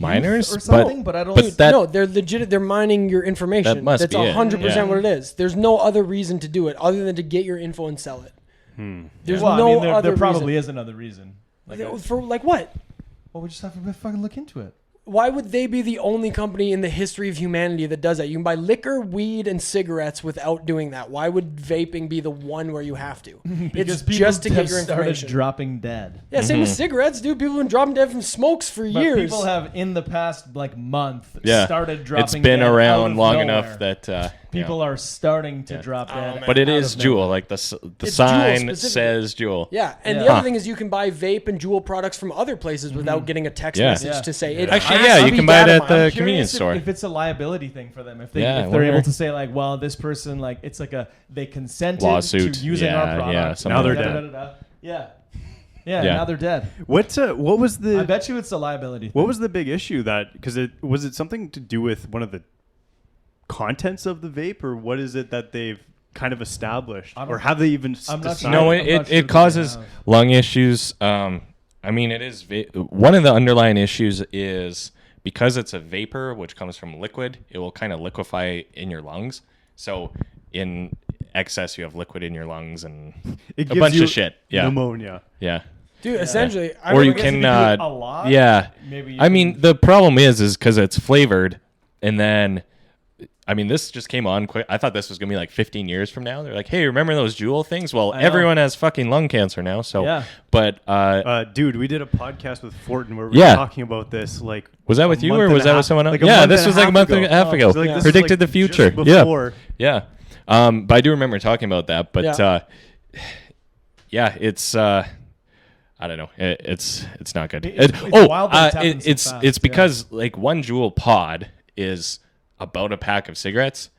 Minors? or something? But I don't. but that- no, they're legit. They're mining your information. That must That's be it. 100% Yeah. what it is. There's no other reason to do it other than to get your info and sell it. There's well, no I mean, there, other there probably reason. is another reason. Like, For like what? well, we just have to fucking look into it. Why would they be the only company in the history of humanity that does that? You can buy liquor, weed, and cigarettes without doing that. Why would vaping be the one where you have to? It's people just to have get your started information. dropping dead. Yeah, same with cigarettes, dude. People have been dropping dead from smokes for But years. people have in the past like month Yeah. started dropping. It's been dead out around of long nowhere. enough that People are starting to drop dead. man. But it out is of Juul. nowhere. Like the It's Juul sign specifically. says Juul. Yeah, and the Yeah. other thing is you can buy vape and Juul products from other places without getting a text Yeah. message Yeah. to say it. Actually, yeah, you can buy it data at mined. the I'm convenience curious store. if it's a liability thing for them. If Yeah, I if they're wonder. able to say like, well, this person like it's like they consented Lawsuit. to using Yeah, our product. yeah, something Now they're like dead. Da-da-da-da-da. Yeah, Yeah. now they're dead. What was I the bet you it's a liability. what was the big issue that because it was it something to do with one of the contents of the vape, or what is it that they've kind of established, I don't- or have they even I'm not decided? sure. No, I'm not sure it if causes they have. lung issues. I mean, it is one of the underlying issues is because it's a vapor, which comes from liquid. It will kind of liquefy in your lungs. So in excess, you have liquid in your lungs and It a gives bunch you of shit. Yeah, pneumonia. yeah. Dude, essentially, I Or you remember- guess if can, you do it a lot, yeah. maybe you I mean, can- the problem is because it's flavored, and then. I mean, this just came on quick. I thought this was going to be like 15 years from now. They're like, hey, remember those Juul things? Well, I know. everyone has fucking lung cancer now. So, Yeah. but Dude, we did a podcast with Fortin where we Yeah. were talking about this. Like, was that a with you month or and was a that half- with someone else? like a Yeah, month this and was a like a month and a half ago. So, like, this is, Predicted like, the future. just Yeah. before. Yeah. But I do remember talking about that. But Yeah. yeah, it's I don't know. It's not good. It's wild that it's happened so it's fast, because like one Juul pod is about a pack of cigarettes,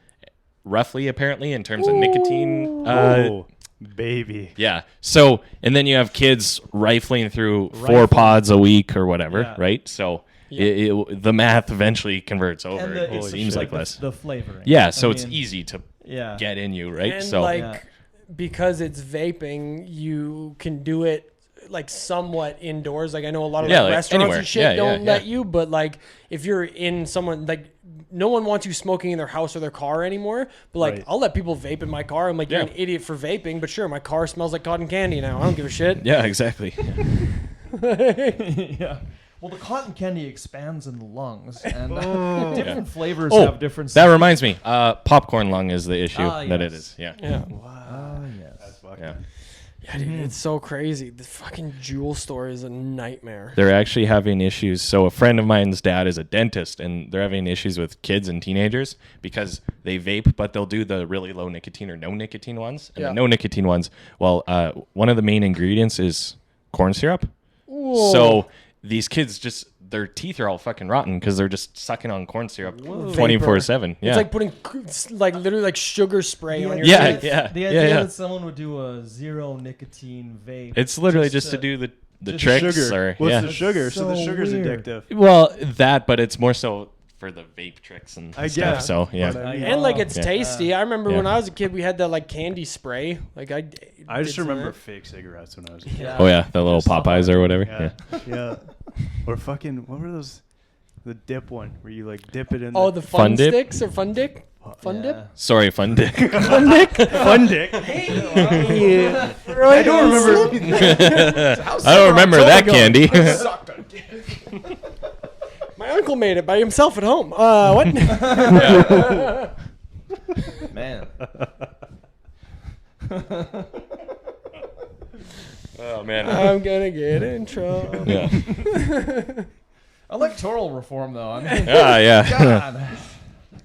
roughly apparently in terms of nicotine. Oh, baby. Yeah. So and then you have kids rifling through 4 pods a week or whatever, Yeah. right? So the math eventually converts over. and the, It it's seems like less. the flavoring. Yeah. So I it's mean, easy to Yeah. get in you, right? and So like Yeah. because it's vaping, you can do it like somewhat indoors. Like I know a lot of Yeah, like, like restaurants anywhere. and shit Yeah, don't yeah, let yeah. you, but like if you're in someone like no one wants you smoking in their house or their car anymore. But like Right. I'll let people vape in my car. I'm like, you're Yeah. an idiot for vaping, but sure, my car smells like cotton candy now. I don't give a shit. yeah, exactly. Yeah. Well, the cotton candy expands in the lungs, and different flavors Oh, have different. that reminds me. Popcorn lung is the issue Ah, that it yes. is. Yeah. Yeah. Ah, yes. Yeah. Yeah, dude, it's so crazy. The fucking Juul store is a nightmare. They're actually having issues. So a friend of mine's dad is a dentist, and they're having issues with kids and teenagers because they vape, but they'll do the really low nicotine or no nicotine ones. And Yeah. the no nicotine ones, well, one of the main ingredients is corn syrup. Whoa. So these kids just their teeth are all fucking rotten because they're just sucking on corn syrup 24/7. Yeah. It's like putting like literally like sugar spray on your Yeah, teeth. yeah. The idea yeah. that someone would do a zero nicotine vape. It's literally just to do the just tricks Sugar. or What's yeah. the sugar? So the so sugar's weird. addictive. Well, that, but it's more so for the vape tricks and I stuff. guess. So yeah. But, And like it's Yeah. tasty. I remember Yeah. when I was a kid, we had that like candy spray. Like I did just some of remember that. fake cigarettes when I was a kid. Oh yeah, the little Popeyes or whatever. Yeah. Yeah. Yeah. Or fucking, what were those? The dip one where you like dip it in. Oh, the fun, Fun dip? sticks or fun dick? Fun dip? Sorry, fun dick. Fun dick? fun dick. Yeah. I don't remember. I don't remember that candy. My uncle made it by himself at home. What? Man. Oh man. I'm gonna get in trouble. Yeah. Electoral reform, though. I mean, Yeah. God.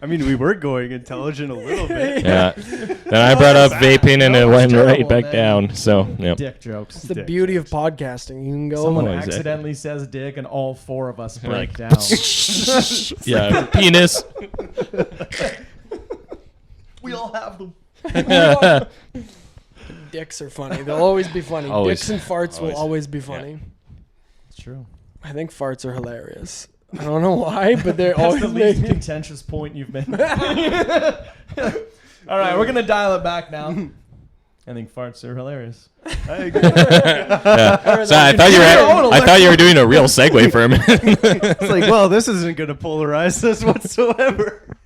I mean, we were going intelligent a little bit. Yeah. Then I brought up vaping and it went right terrible, back man. down. So yeah. Dick jokes. It's the Dick beauty of podcasting. You can go. Someone exactly. accidentally says dick, and all 4 of us break Like- down. Yeah. Penis. We all have them. Dicks are funny. They'll always be funny. Always. Dicks and farts will Always. always be funny. It's true. I think farts are hilarious. I don't know why, but they're That's always the least making. contentious point you've made. All right, we're gonna dial it back now. I think farts are hilarious. I agree. Yeah. So I thought you were doing a real segue for a minute. It's like, well, this isn't going to polarize us whatsoever.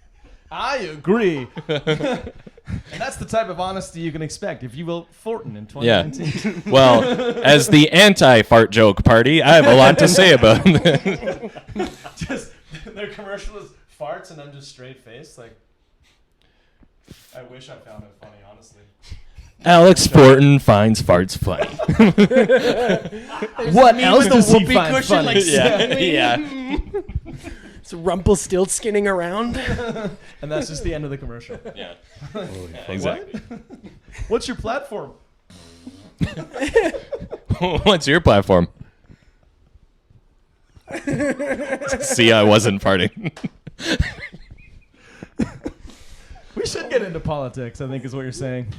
I agree. And that's the type of honesty you can expect if you vote Fortin in 2019. Well, as the anti-fart joke party, I have a lot to say about it. Just their commercial is farts, and I'm just straight faced. Like, I wish I found it funny, honestly. Alex Fortin finds farts funny. What me else with a does he whoopee find cushion, funny? like, Yeah. It's Rumpelstiltskinning around. And that's just the end of the commercial. Yeah. Exactly. What's your platform? What's your platform? See, I wasn't farting. We should get into politics, I think is what you're saying.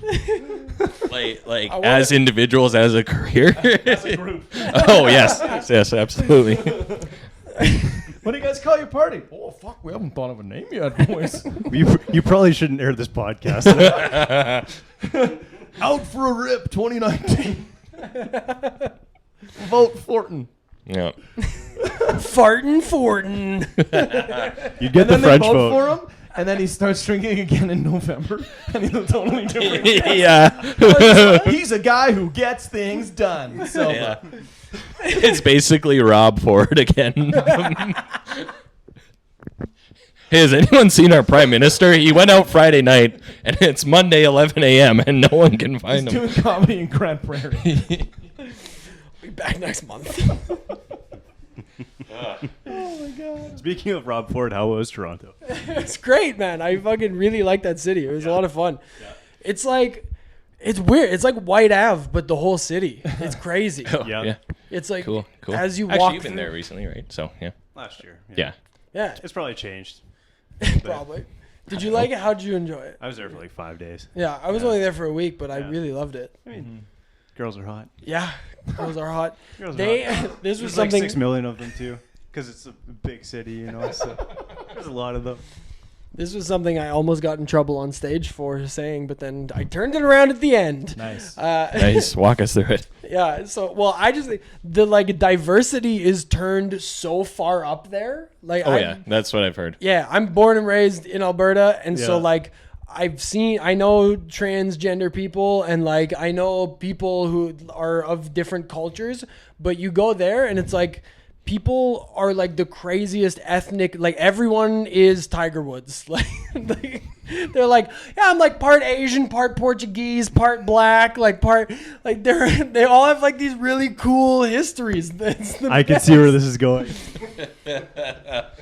like as individuals, as a career. As a group. Oh, yes, absolutely. What do you guys call your party? Oh, fuck, we haven't thought of a name yet, boys. You probably shouldn't air this podcast. Out for a rip 2019. Vote Fortin. Yeah. Fartin' Fortin. You get the And then French they vote vote. for him, and then he starts drinking again in November, and he's a totally different guy. Yeah. He's a guy who gets things done. So Yeah. It's basically Rob Ford again. Hey, has anyone seen our prime minister? He went out Friday night, and it's Monday 11 a.m., and no one can find he's him. doing comedy in Grand Prairie. Be back next month. Speaking of Rob Ford, how was Toronto? It's great, man. I fucking really like that city. It was a lot of fun. Yeah. It's like, it's weird. It's like White Ave, but the whole city. It's crazy. Yeah. It's like, Cool. as you Actually, walk you've been through- there recently, right? So, yeah. Last year. Yeah. Yeah, It's probably changed. probably. Did you like it? How'd you enjoy it? I was there for like 5 days. Yeah, I was only there for a week, but I really loved it. I mean, girls are hot. Yeah, those are hot. Girls are They, hot. this was There's like something. 6 million of them too, because it's a big city, you know. So there's a lot of them. This was something I almost got in trouble on stage for saying, but then I turned it around at the end. Nice. Nice. Walk us through it. Yeah. So, well, I just think the like diversity is turned so far up there. Like, Oh, yeah. That's what I've heard. Yeah, I'm born and raised in Alberta, and so Yeah. like I know transgender people, and like I know people who are of different cultures, but you go there and it's like people are like the craziest ethnic, like everyone is Tiger Woods. Like they're like, yeah, I'm like part Asian, part Portuguese, part black, like part like they all have like these really cool histories. That's the I can see where this is going.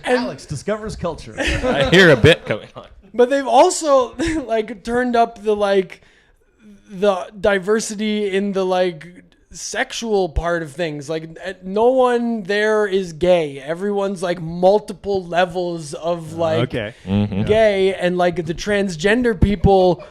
Alex discovers culture. I hear a bit going on. But they've also like turned up the diversity in the like sexual part of things. Like no one there is gay. Everyone's like multiple levels of like Okay. gay, and like the transgender people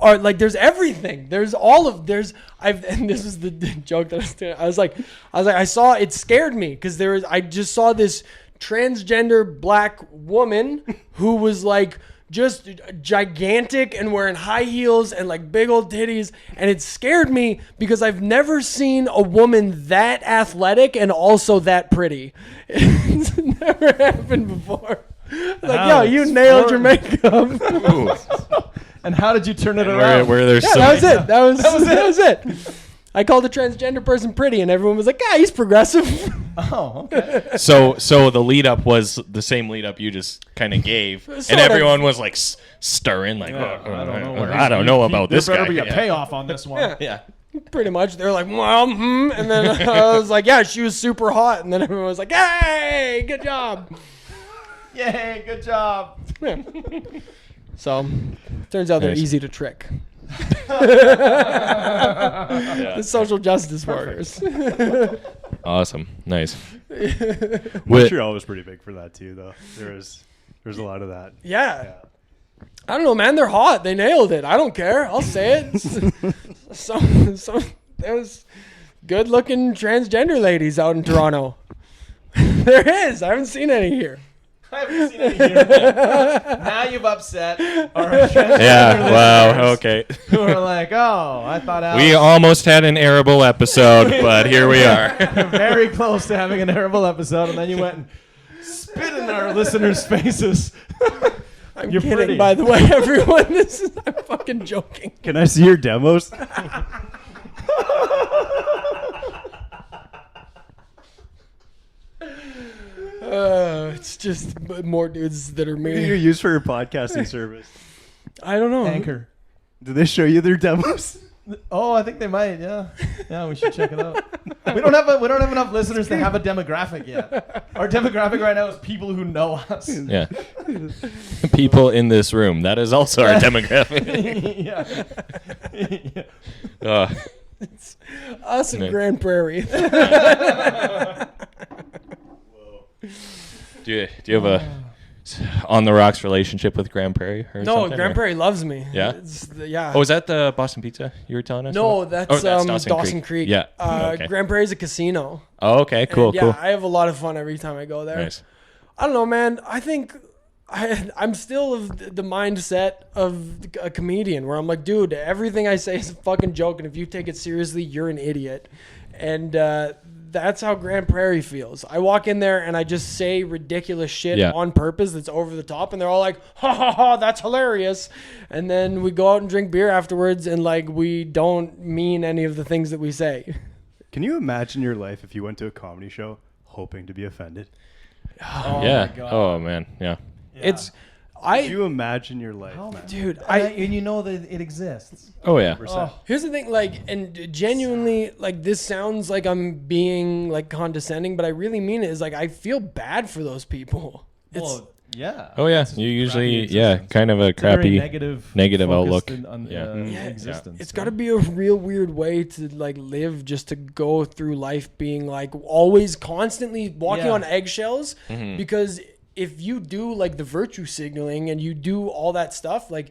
are like there's everything. And this is the joke that I was doing. I was like I saw it scared me because I just saw this transgender black woman who was like just gigantic and wearing high heels and like big old titties, and it scared me because I've never seen a woman that athletic and also that pretty. It's never happened before. Like, yo, Alex, you nailed your makeup. Ooh. And how did you turn it around? Where there's Yeah, some. that was it. I called a transgender person pretty, and everyone was like, "Ah, he's progressive." Oh, okay. So the lead up was the same lead up you just kind of gave, Sort and of. everyone was like stirring, like, I don't know about this There guy. better be a Yeah. payoff on this one. Yeah. Pretty much, they're like, and then I was like, "Yeah, she was super hot," and then everyone was like, "Hey, good job." Yay, good job. Yeah. So, turns out they're Nice. easy to trick. The social justice warriors. Awesome. Nice. Montreal was pretty big for that too, though. There's a lot of that. Yeah. I don't know, man. They're hot. They nailed it. I don't care. I'll say it. There's good-looking transgender ladies out in Toronto. There is. I haven't seen any here. I haven't seen any here. Now you've upset our transgender Yeah. Wow. listeners Okay. who are like, oh, I thought Alex We almost had an arable episode, but here we are. very close to having an terrible episode, and then you went and spit in our listeners' faces. I'm You're kidding, pretty. by the way, everyone. I'm fucking joking. Can I see your demos? It's just more dudes that are What do you me. use for your podcasting service? I don't know. Anchor. Do they show you their demos? Oh, I think they might. Yeah, yeah. We should check it out. We don't have enough listeners to have a demographic yet. Our demographic right now is people who know us. Yeah. People in this room. That is also our demographic. Yeah. Uh, Us in Nice. Grand Prairie. Do you have a on the rocks relationship with Grand Prairie or No, something? Grand Prairie loves me. Yeah? Yeah. Oh, is that the Boston Pizza you were telling us? No, about? that's, Dawson Dawson Creek. Yeah. Okay. Grand Prairie's a casino. Oh, okay. Cool. And, yeah, Cool. I have a lot of fun every time I go there. Nice. I don't know, man. I think I'm still of the mindset of a comedian where I'm like, dude, everything I say is a fucking joke, and if you take it seriously, you're an idiot. And that's how Grand Prairie feels. I walk in there and I just say ridiculous shit on purpose that's over the top, and they're all like, ha ha ha, that's hilarious. And then we go out and drink beer afterwards, and like we don't mean any of the things that we say. Can you imagine your life if you went to a comedy show hoping to be offended? Oh Yeah. my God. Oh man. Yeah. It's Could you imagine your life, man? dude, And you know that it exists. Oh yeah. here's the thing, like, and genuinely, like, this sounds like I'm being like condescending, but I really mean it. Is like I feel bad for those people. Well, yeah. Oh yeah. It's just You a usually crappy existence. kind of a It's a very crappy negative negative focused outlook. on, Yeah. existence. It's got to be a real weird way to like live, just to go through life being like always constantly walking on eggshells. Because if you do like the virtue signaling and you do all that stuff, like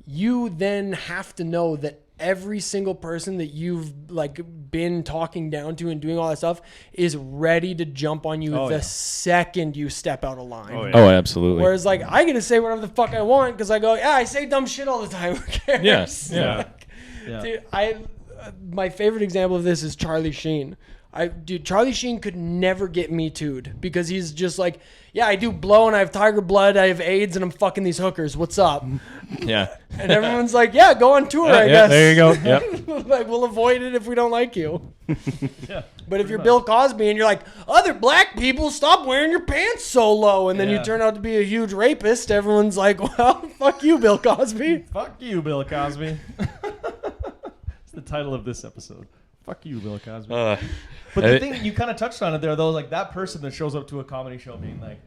you then have to know that every single person that you've like been talking down to and doing all that stuff is ready to jump on you the second you step out of line. Oh, absolutely. Whereas like I get to say whatever the fuck I want because I go, yeah, I say dumb shit all the time. Who cares? Yes. Yeah. Like, dude, my favorite example of this is Charlie Sheen. Charlie Sheen could never get me too'd because he's just like, yeah, I do blow and I have tiger blood, I have AIDS, and I'm fucking these hookers. What's up? Yeah. And everyone's like, yeah, go on tour, I guess. There you go. Yep. Like, we'll avoid it if we don't like you. But if you're Bill Cosby and you're like, other black people, stop wearing your pants so low, and then you turn out to be a huge rapist, everyone's like, well, fuck you, Bill Cosby. Fuck you, Bill Cosby. It's the title of this episode. Fuck you, Bill Cosby. But the thing, you kind of touched on it there, though, like that person that shows up to a comedy show being like,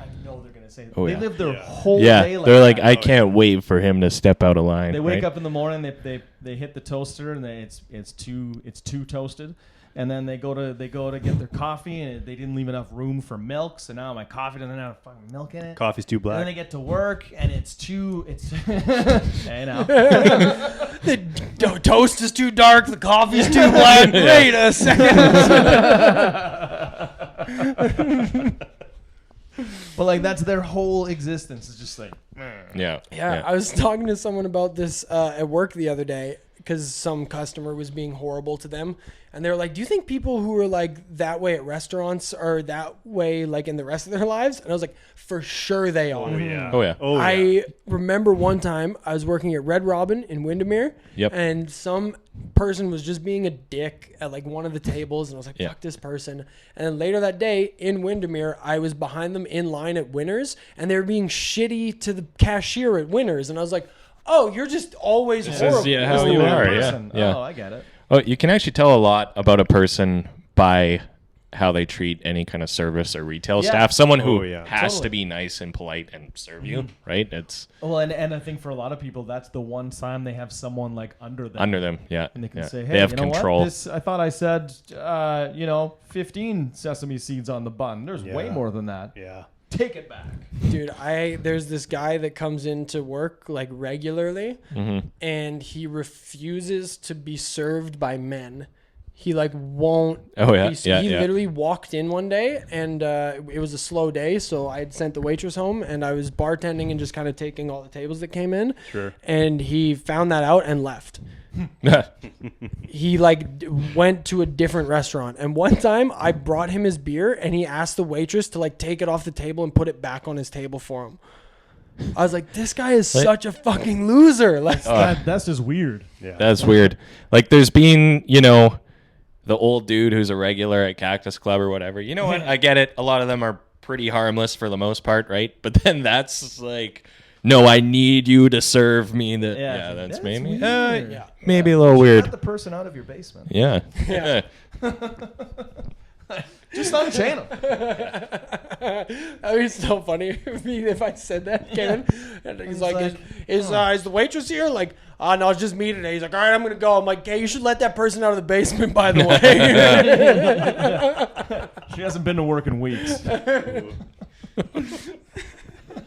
I know they're going to say it. They live their whole day like they're like, that. I can't wait for him to step out of line. They wake up in the morning, they hit the toaster, and it's too toasted. And then they go to get their coffee, and they didn't leave enough room for milk, so now my coffee doesn't have fucking milk in it. Coffee's too black. And then they get to work, and it's hey now. The toast is too dark, the coffee's too black. Wait a second. But like that's their whole existence. It's just like Yeah. I was talking to someone about this at work the other day because some customer was being horrible to them. And they were like, do you think people who are like that way at restaurants are that way like in the rest of their lives? And I was like, for sure they are. Oh yeah. I remember one time I was working at Red Robin in Windermere. Yep. And some person was just being a dick at like one of the tables. And I was like, fuck this person. And then later that day in Windermere, I was behind them in line at Winners. And they were being shitty to the cashier at Winners. And I was like, oh, you're just always horrible. How you are. person. Yeah. Oh, I get it. Oh, you can actually tell a lot about a person by how they treat any kind of service or retail staff. Someone who has to be nice and polite and serve you, right? It's well, and I think for a lot of people, that's the one time they have someone like under them. Yeah. And they can say, hey, they have you know control. What? I thought I said, 15 sesame seeds on the bun. There's way more than that. Yeah. Take it back. Dude, there's this guy that comes into work like regularly and he refuses to be served by men. He like won't. Oh yeah. He literally walked in one day and it was a slow day, so I had sent the waitress home and I was bartending and just kind of taking all the tables that came in. Sure. And he found that out and left. He like went to a different restaurant, and one time I brought him his beer and he asked the waitress to like take it off the table and put it back on his table for him. I was like, this guy is such a fucking loser. Like That's just weird. Yeah. That's weird. Like there's been, the old dude who's a regular at Cactus Club or whatever. You know what? I get it. A lot of them are pretty harmless for the most part, right? But then that's like, no, I need you to serve me. That's maybe weird. maybe a little weird. Get the person out of your basement. Yeah. Just unchain him. That would be so funny if I said that, Kevin. And he's like, is the waitress here? Like, no, it's just me today. He's like, all right, I'm going to go. I'm like, hey, you should let that person out of the basement, by the way. She hasn't been to work in weeks.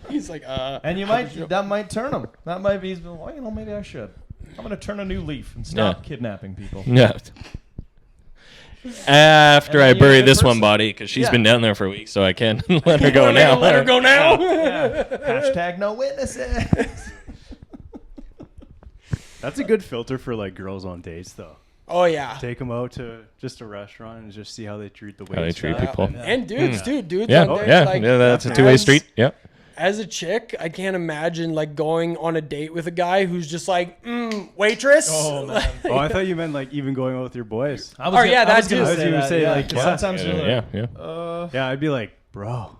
He's like, and that might turn him. That might be, well, maybe I should. I'm going to turn a new leaf and stop kidnapping people. Yeah. After I bury this one body, because she's been down there for a week, so I can't let her go now. Let her go now. Hashtag no witnesses. That's a good filter for like girls on dates, though. Oh yeah. Take them out to just a restaurant and just see how they treat the waiters. How they treat people. And dudes, dudes. Yeah, on dates, like, that's a two-way street. Yeah. As a chick, I can't imagine like going on a date with a guy who's just like, waitress. Oh, man. Oh, I thought you meant like even going out with your boys. I was gonna say like, sometimes you're like, yeah, I'd be like, bro.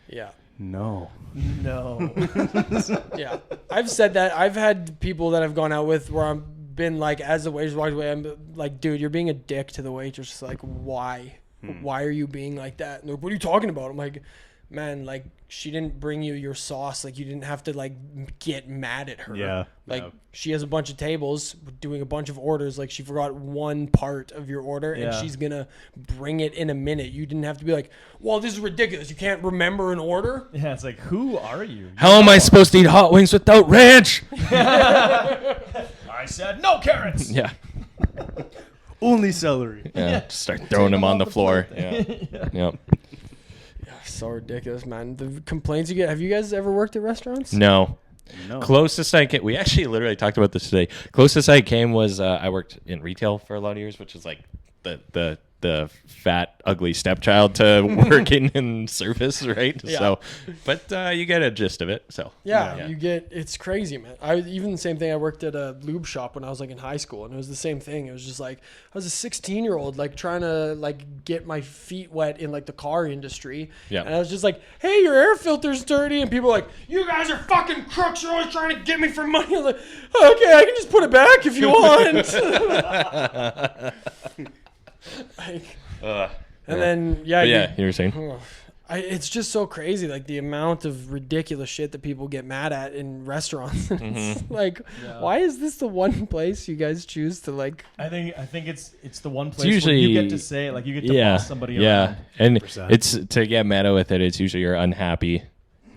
Yeah. No. Yeah. I've said that. I've had people that I've gone out with where I've been like, as the waitress walks away, I'm like, dude, you're being a dick to the waitress. Like, why? Why are you being like that? And they're like, what are you talking about? I'm like, man, like, she didn't bring you your sauce. Like, you didn't have to like get mad at her. Yeah. Like, she has a bunch of tables doing a bunch of orders. Like, she forgot one part of your order and she's gonna bring it in a minute. You didn't have to be like, well, this is ridiculous. You can't remember an order. Yeah, it's like, who are you? How am I supposed to eat hot wings without ranch? I said no carrots. Yeah. Only celery. Yeah. Just start throwing them on the floor. Yeah. Yep. So ridiculous, man. The complaints you get. Have you guys ever worked at restaurants? No. Closest I came, we actually literally talked about this today. Closest I came was I worked in retail for a lot of years, which is like the fat, ugly stepchild to working in service, right? Yeah. So, but you get a gist of it. So Yeah, you get, it's crazy, man. Even the same thing. I worked at a lube shop when I was like in high school, and it was the same thing. It was just like I was a 16-year-old, like trying to like get my feet wet in like the car industry. Yeah. And I was just like, hey, your air filter's dirty, and people were like, you guys are fucking crooks. You're always trying to get me for money. I'm like, okay, I can just put it back if you want. Like, and then you were saying it's just so crazy, like the amount of ridiculous shit that people get mad at in restaurants. It's like, why is this the one place you guys choose to like? I think it's the one place usually, where you get to say it, like you get to boss somebody around. And 100%. It's to get meta with it. It's usually you're unhappy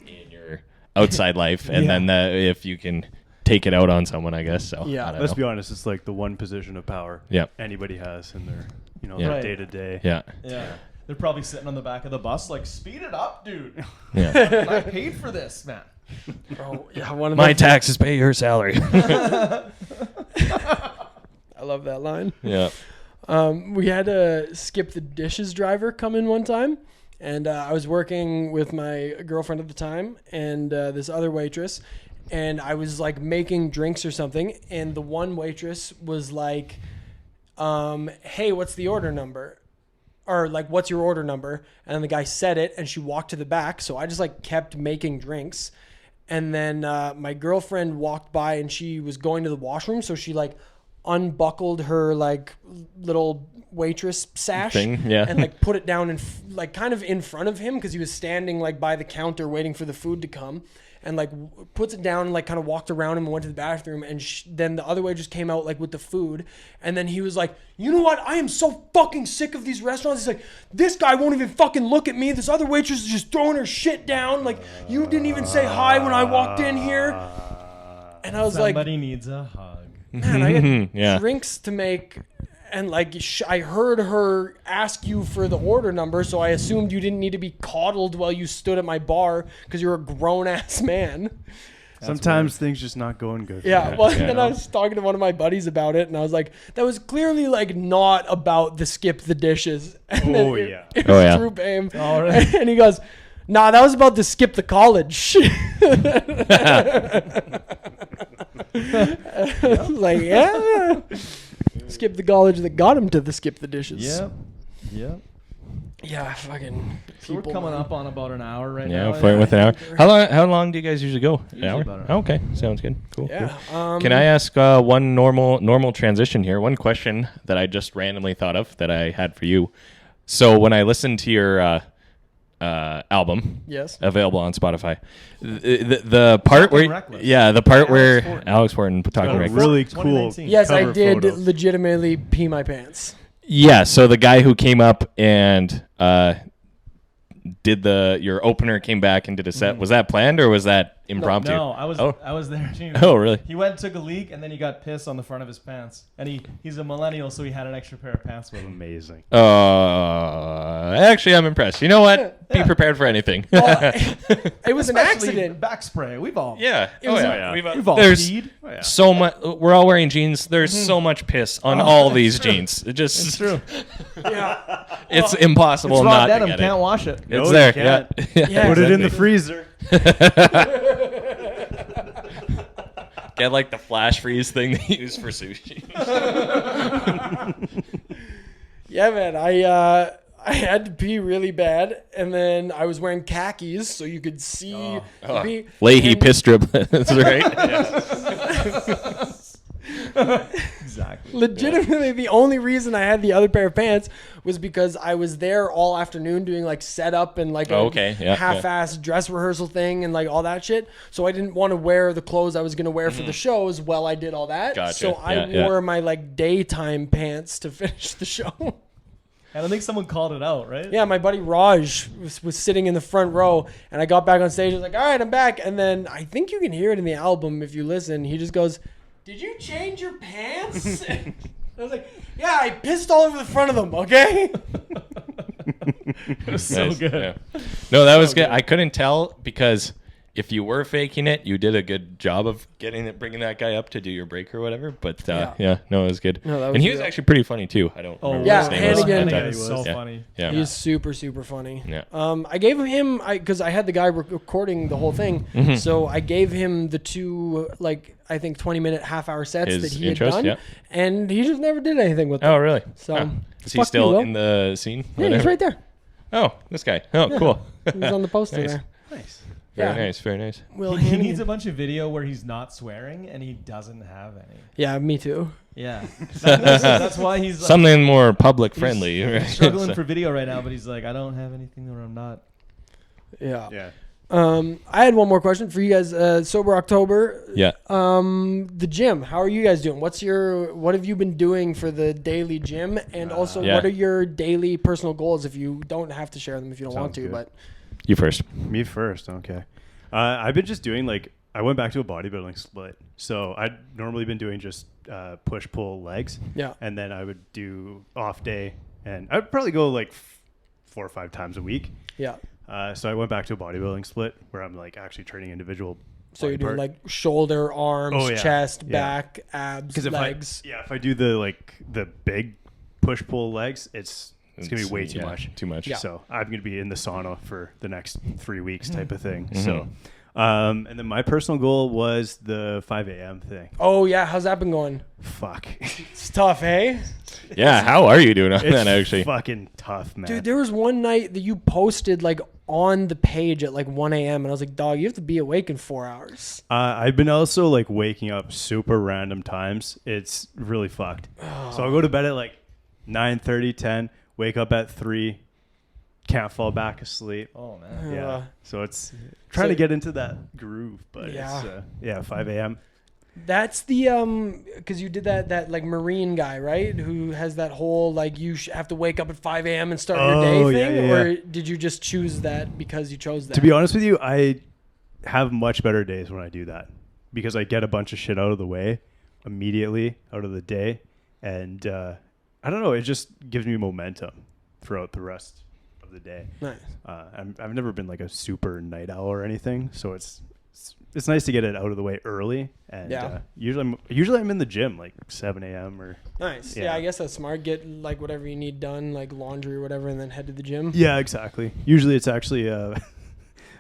in your outside life, and then if you can take it out on someone, I guess. So let's be honest, it's like the one position of power anybody has in their their day to day. Yeah. They're probably sitting on the back of the bus like, speed it up, dude. Yeah. I paid for this, man. Oh, yeah, one of my taxes pay your salary. I love that line. Yeah. We had a skip the dishes driver come in one time, and I was working with my girlfriend at the time and this other waitress, and I was like making drinks or something, and the one waitress was like, hey, what's the order number? Or like, what's your order number? And the guy said it, and she walked to the back. So I just like kept making drinks. And then my girlfriend walked by, and she was going to the washroom. So she like unbuckled her like little waitress sash thing, and like put it down in like kind of in front of him, because he was standing like by the counter waiting for the food to come. And like puts it down and like kind of walked around him and went to the bathroom. And then the other waitress came out like with the food. And then he was like, you know what? I am so fucking sick of these restaurants. He's like, this guy won't even fucking look at me. This other waitress is just throwing her shit down. Like, you didn't even say hi when I walked in here. And I was like, somebody needs a hug. Man, I had drinks to make. And like, I heard her ask you for the order number, so I assumed you didn't need to be coddled while you stood at my bar because you're a grown ass man. Sometimes things just not going good. Yeah. Well, then I was talking to one of my buddies about it, and I was like, that was clearly like not about the skip the dishes. And it was true pain. All right. And he goes, nah, that was about the skip the college. I was like, yeah. Skip the college that got him to the skip the dishes. Yep. Yeah, fucking. So we're coming up on about an hour right now. now. Yeah, with an hour. How long do you guys usually go? Usually an hour? about an hour. Okay, sounds good. Cool. Yeah. Cool. Can I ask one normal transition here? One question that I just randomly thought of that I had for you. So when I listened to your album, Yes. available on Spotify, the part where Reckless. the part where Horton. Alex Horton talking A reckless. really cool. 2019. Yes, I cover did photo. legitimately pee my pants. Yeah, so the guy who came up and did your opener came back and did a set. Was that planned or was that impromptu? No, I was Oh. I was there too. Oh, really? He went and took a leak and then he got piss on the front of his pants. And he's a millennial, so he had an extra pair of pants with him. Amazing. Actually, I'm impressed. You know what? Be prepared for anything. It was an Especially accident. Back spray. We've all Yeah. was a- yeah. we've all There's peed. so much. We're all wearing jeans. There's so much piss on all these jeans. It just It's true. Yeah. it's impossible It's not raw to denim. get Can't it. wash it. It's No, you there. can't. Yeah. Put it in the exactly. freezer. Get like the flash freeze thing they use for sushi. Yeah, man. I had to pee really bad, and then I was wearing khakis, so you could see the pee. Leahy And- piss drip. That's right. Exactly. Legitimately, the only reason I had the other pair of pants was because I was there all afternoon doing like setup and like a Okay, yeah, half-ass dress rehearsal thing and like all that shit. So I didn't want to wear the clothes I was gonna wear for the shows while I did all that. Gotcha, So I yeah. wore my like daytime pants to finish the show. I don't think someone called it out, right? Yeah, my buddy Raj was sitting in the front row, and I got back on stage. I was like, "All right, I'm back." And then I think you can hear it in the album if you listen. He just goes, "Did you change your pants?" I was like, "Yeah, I pissed all over the front of them." Okay. It was so Nice, good. yeah. No, that was good. I couldn't tell because if you were faking it, you did a good job of bringing that guy up to do your break or whatever. But it was good. No, that was and he was real. actually pretty funny too. I don't remember yeah, what his name was. Hannigan. Hannigan but, is so yeah, funny. Yeah. He's super, super funny. Yeah. I gave him because I had the guy recording the whole thing, Mm-hmm. so I gave him the two I think 20-minute, half-hour sets His that he had intros, done, yeah. and he just never did anything with them. Oh, really? So, Huh. Is he fuck you, still Will. in the scene? Yeah, he's Whatever. right there. Oh, this guy. Oh, cool. He's on the poster Nice. there. Nice. Very Yeah. nice. Very nice. Will He Hannigan. needs a bunch of video where he's not swearing and he doesn't have any. Yeah, me too. Yeah. That's why he's like, Something more public friendly. he's right? struggling So- for video right now, but he's like, I don't have anything where I'm not. Yeah. Yeah. I had one more question for you guys. Sober October. Yeah. The gym. How are you guys doing? What have you been doing for the daily gym? And also, Yeah. what are your daily personal goals? If you don't have to share them, if you don't want Sounds to, good. but You first. Me first. Okay. I've been just doing I went back to a bodybuilding split. So I'd normally been doing just push pull legs. yeah. And then I would do off day, and I'd probably go 4 or 5 times a week. Yeah. So I went back to a bodybuilding split where I'm training training individual. So you're body doing part. shoulder, arms, Oh, yeah. chest, Yeah. back, abs, 'Cause legs. if I do the big push pull legs, it's gonna be way too yeah, much. Too much. Yeah. So I'm gonna be in the sauna for the next 3 weeks type of thing. Mhm. So, and then my personal goal was the 5 a.m. thing. Oh yeah, how's that been going? Fuck. It's tough, hey? Yeah. How are you doing on It's that actually? fucking tough, man. Dude, there was one night that you posted on the page at 1 a.m. and I was like, dog, you have to be awake in 4 hours. I've been also waking up super random times. It's really fucked. So I'll go to bed at 9:30, 10, wake up at 3, can't fall back asleep. Oh, man. Yeah. So it's trying to get into that groove, but Yeah. it's 5 a.m. That's the because you did that Marine guy, right? Who has that whole you have to wake up at 5 a.m. and start your day Oh, thing, yeah, yeah, or yeah. did you just choose that because you chose that? To be honest with you, I have much better days when I do that because I get a bunch of shit out of the way immediately out of the day, and I don't know, it just gives me momentum throughout the rest of the day. Nice. I've never been a super night owl or anything, so it's nice to get it out of the way early. And Yeah. usually I'm in the gym 7 a.m. or Nice. Yeah. Yeah. I guess that's smart. Get whatever you need done, laundry or whatever, and then head to the gym. yeah, exactly. Usually it's actually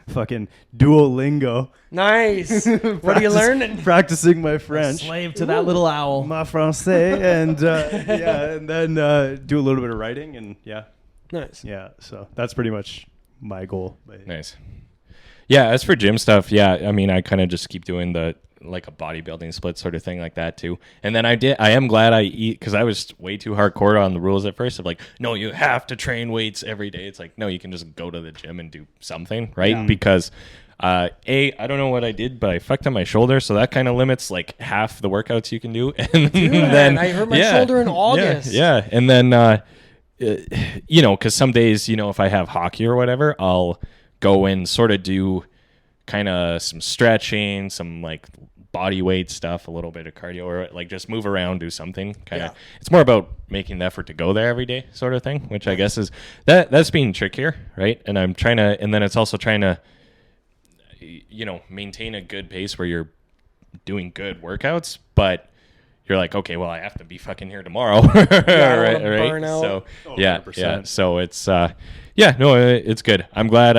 fucking Duolingo. Nice. What are you learning? Practicing my French. Slave to that little owl. My français, and and then do a little bit of writing, and Nice. so that's pretty much my goal. Nice. Yeah, as for gym stuff, I mean, I kind of just keep doing the like a bodybuilding split sort of thing like that too. And then I am glad I eat, because I was way too hardcore on the rules at first of like, no, you have to train weights every day. It's like, no, you can just go to the gym and do something, right? Because I don't know what I did, but I fucked up my shoulder, so that kind of limits like half the workouts you can do. And then I hurt my shoulder in August. Yeah. And then you know, because some days, you know, if I have hockey or whatever, I'll go and sort of do kind of some stretching, some like body weight stuff, a little bit of cardio, or like just move around, do something kind of. It's more about making the effort to go there every day sort of thing, which I guess is that's being trickier, right? And I'm trying to, and then it's also trying to, you know, maintain a good pace where you're doing good workouts, but you're like, okay, well, I have to be fucking here tomorrow. Right. So, yeah. So it's, it's good. I'm glad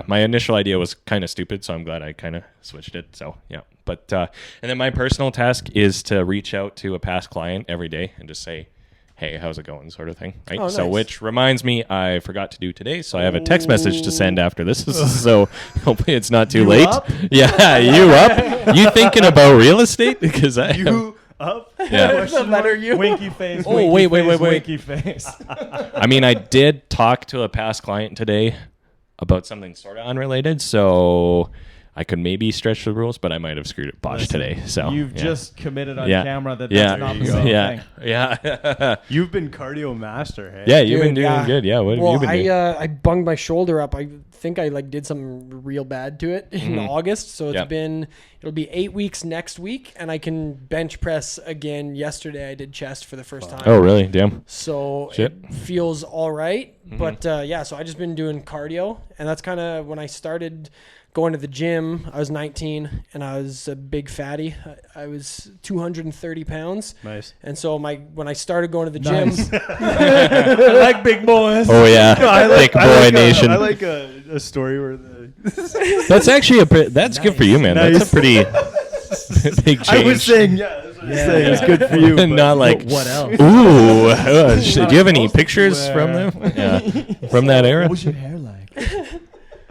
my initial idea was kind of stupid, so I'm glad I kind of switched it. So, yeah. But, and then my personal task is to reach out to a past client every day and just say, hey, how's it going, sort of thing, right? Oh, nice. So, which reminds me, I forgot to do today, so I have a text message to send after this. So hopefully it's not too late. Up? Yeah, you up? You thinking about real estate? Because I You up? Yeah. The letter U. Winky face. Oh, winky wait. face, Winky face. I mean, I did talk to a past client today about something sort of unrelated, so I could maybe stretch the rules, but I might have screwed it botched today. So You've just committed on Yeah. camera that Yeah. that's not the same thing. Yeah. You've been cardio master, hey? Yeah, you've been Dude, doing good. Yeah, what have Well, you been doing? I bunged my shoulder up. I think I like did something real bad to it in August. So it'll be 8 weeks next week, and I can bench press again. Yesterday I did chest for the first time. Oh, really? Damn. So Shit. it feels all right. But so I just been doing cardio, and that's kind of when I started going to the gym. I was 19 and I was a big fatty. I was 230 pounds. Nice. And so when I started going to the gym, I like big boys. Oh, yeah. Big boy nation. I like a story where the That's actually that's good for you, man. Nice. That's a pretty big change. I was saying, that's what I'm saying. It's good for you. but- Not like, What else? ooh. Do you have any pictures from them? Yeah, from that era? What was your hair like?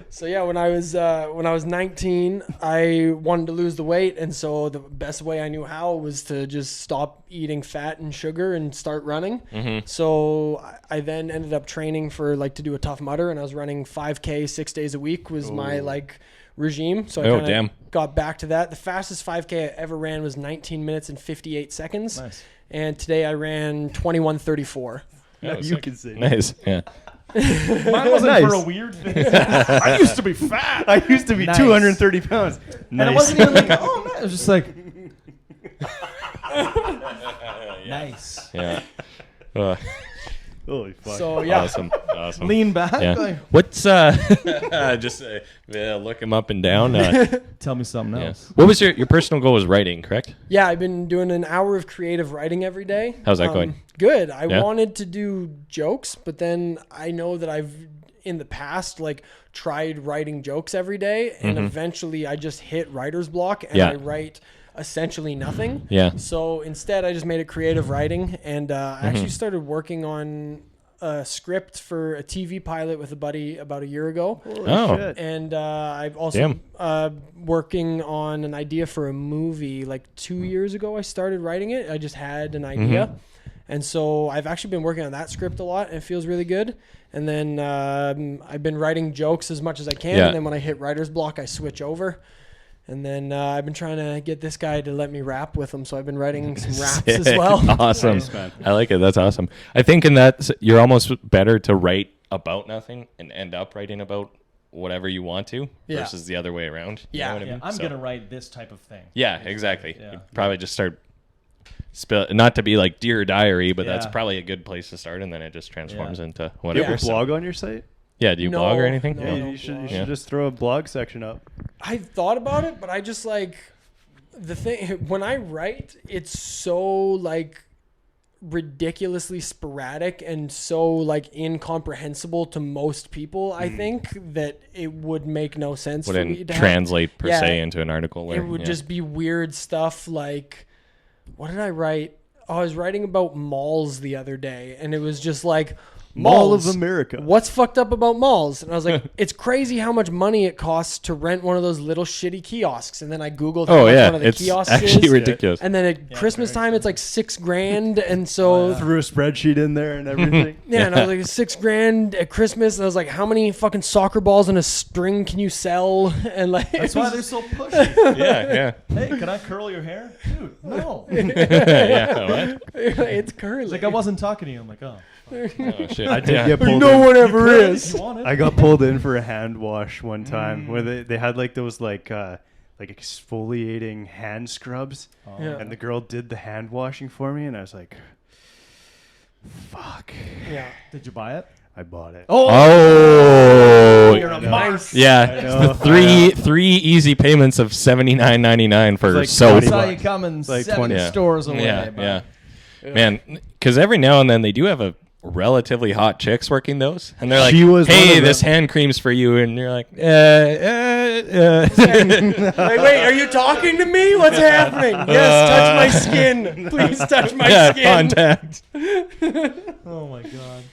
so when I was 19, I wanted to lose the weight, and so the best way I knew how was to just stop eating fat and sugar and start running. So I then ended up training for to do a Tough Mudder, and I was running 5K 6 days a week was my regime. So I kind of got back to that. The fastest 5K I ever ran was 19 minutes and 58 seconds. Nice. And today I ran 21:34. You can say Nice. Yeah. Mine wasn't Nice. for a weird thing. I used to be fat. I used to be Nice. 230 pounds. Nice. And it wasn't even like, oh, man. It was just like, nice. Yeah. Holy fuck. So yeah. Awesome. Lean back. Yeah. Like, What's just look him up and down. tell me something Yeah. else. What was your personal goal? Was writing, correct? Yeah, I've been doing an hour of creative writing every day. How's that going? Good. I Yeah? wanted to do jokes, but then I know that I've in the past tried writing jokes every day, and eventually I just hit writer's block and Yeah. I write essentially nothing. Yeah. So instead I just made it creative writing, and I actually started working on a script for a TV pilot with a buddy about a year ago. Oh. Shit. And I've also working on an idea for a movie 2 years ago. I started writing it. I just had an idea. And so I've actually been working on that script a lot, and it feels really good. And then I've been writing jokes as much as I can. Yeah. And then when I hit writer's block, I switch over. And then I've been trying to get this guy to let me rap with him. So I've been writing some raps as Sick. well. Awesome. Nice, man. I like it. That's awesome. I think in that you're almost better to write about nothing and end up writing about whatever you want to Yeah. versus the other way around. You Yeah. know what I Yeah, mean? I'm So- going to write this type of thing. Yeah, exactly. Yeah. You probably just start not to be like Dear Diary, but that's Yeah. probably a good place to start, and then it just transforms Yeah. into Do you whatever. have a So- blog on your site? Yeah, do you No, blog or anything? no. Yeah, don't you should blog. just throw a blog section up. I've thought about it, but I just the thing when I write, it's so ridiculously sporadic and so incomprehensible to most people. I think that it would make no sense for me Wouldn't to translate per Yeah. se into an article. It would just be weird stuff like, what did I write? Oh, I was writing about malls the other day, and it was just Mall of malls. America. What's fucked up about malls? And I was like, it's crazy how much money it costs to rent one of those little shitty kiosks. And then I Googled how much one of the it's kiosks actually is. ridiculous. And then at Christmas time, it's like $6,000. And so, Threw a spreadsheet in there and everything. yeah, and I was like, $6,000 at Christmas. And I was like, how many fucking soccer balls in a string can you sell? And like, That's why they're so pushy. Yeah. Hey, can I curl your hair? Dude, no. Yeah. What? it's curly. Like, I wasn't talking to you. I'm like, oh. Oh shit. I did get pulled no in. one ever is. You want it? I got pulled in for a hand wash one time where they had like those like exfoliating hand scrubs, Yeah. and the girl did the hand washing for me, and I was like, "Fuck!" Yeah. Did you buy it? I bought it. Oh. You're a mark. Yeah, know. three easy payments of $79.99 for like soap. 20 Saw bucks. you coming Like 7 20. stores away. Yeah, bud. yeah. Man, because every now and then they do have a relatively hot chicks working those, and they're like, She was one "Hey, of this them. hand cream's for you," and you're like, Like, wait, are you talking to me? What's happening? Yes, touch my skin. Please touch my yeah, skin. contact." Oh my god.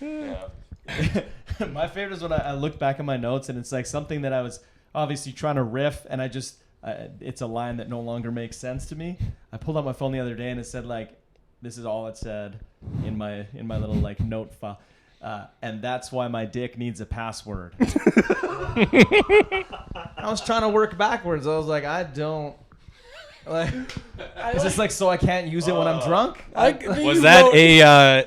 My favorite is when I look back at my notes and it's like something that I was obviously trying to riff, and I just it's a line that no longer makes sense to me. I pulled out my phone the other day and it said like, this is all it said in my little like note file. And that's why my dick needs a password. I was trying to work backwards. I was like, I don't. Like, is this like so I can't use it when I'm drunk? Was that a?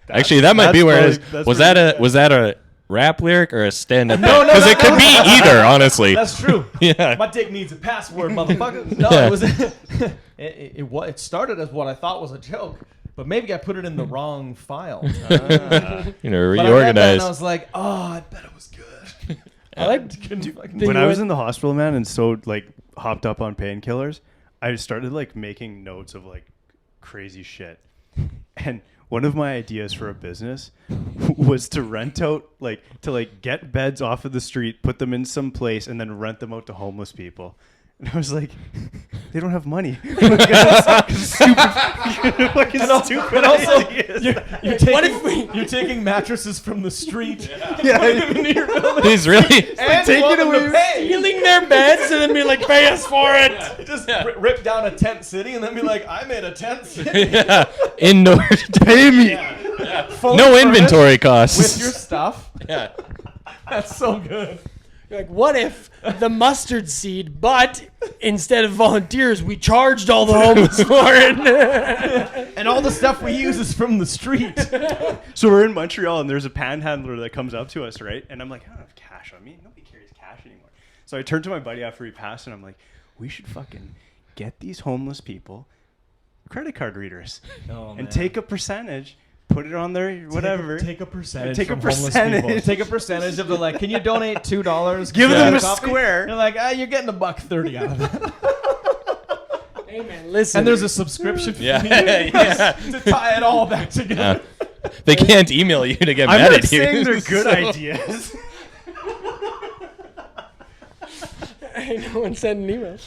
Actually, that might be where it is. that's Was where that a rap lyric or a stand-up? No, because it could be either. Honestly, That's true. Yeah. My dick needs a password, motherfucker. No, Yeah. it was. It started as what I thought was a joke, but maybe I put it in the wrong file. you know, But I read that and reorganize. I was like, oh, I bet it was good. I like When I was in the hospital, man, and so like hopped up on painkillers, I started like making notes of like crazy shit. And one of my ideas for a business was to rent out to get beds off of the street, put them in some place, and then rent them out to homeless people. And I was like, they don't have money. Stupid ideas. You're taking mattresses from the street. He's really. And take it away. stealing their beds and then be like, pay us for it. Just rip down a tent city and then be like, I made a tent city. Yeah, indoors. Pay me. Fully No furnished inventory costs. with your stuff. Yeah. That's so good. You're like, what if the mustard seed, but instead of volunteers, we charged all the homeless for it? And all the stuff we use is from the street. So we're in Montreal, and there's a panhandler that comes up to us, right? And I'm like, I don't have cash on me. Nobody carries cash anymore. So I turned to my buddy after he passed, and I'm like, we should fucking get these homeless people credit card readers and take a percentage, put it on their whatever. Take a percentage. Take a from homeless percentage. people. Take a percentage of the like. Can you donate $2? Give to them get a coffee? square. You're like, you're getting $1.30 out of that. Hey, man, listen. And there's a subscription fee Yeah. to tie it all back together. They can't email you to get I'm mad not at you. saying they're good So- ideas. No one sent an email.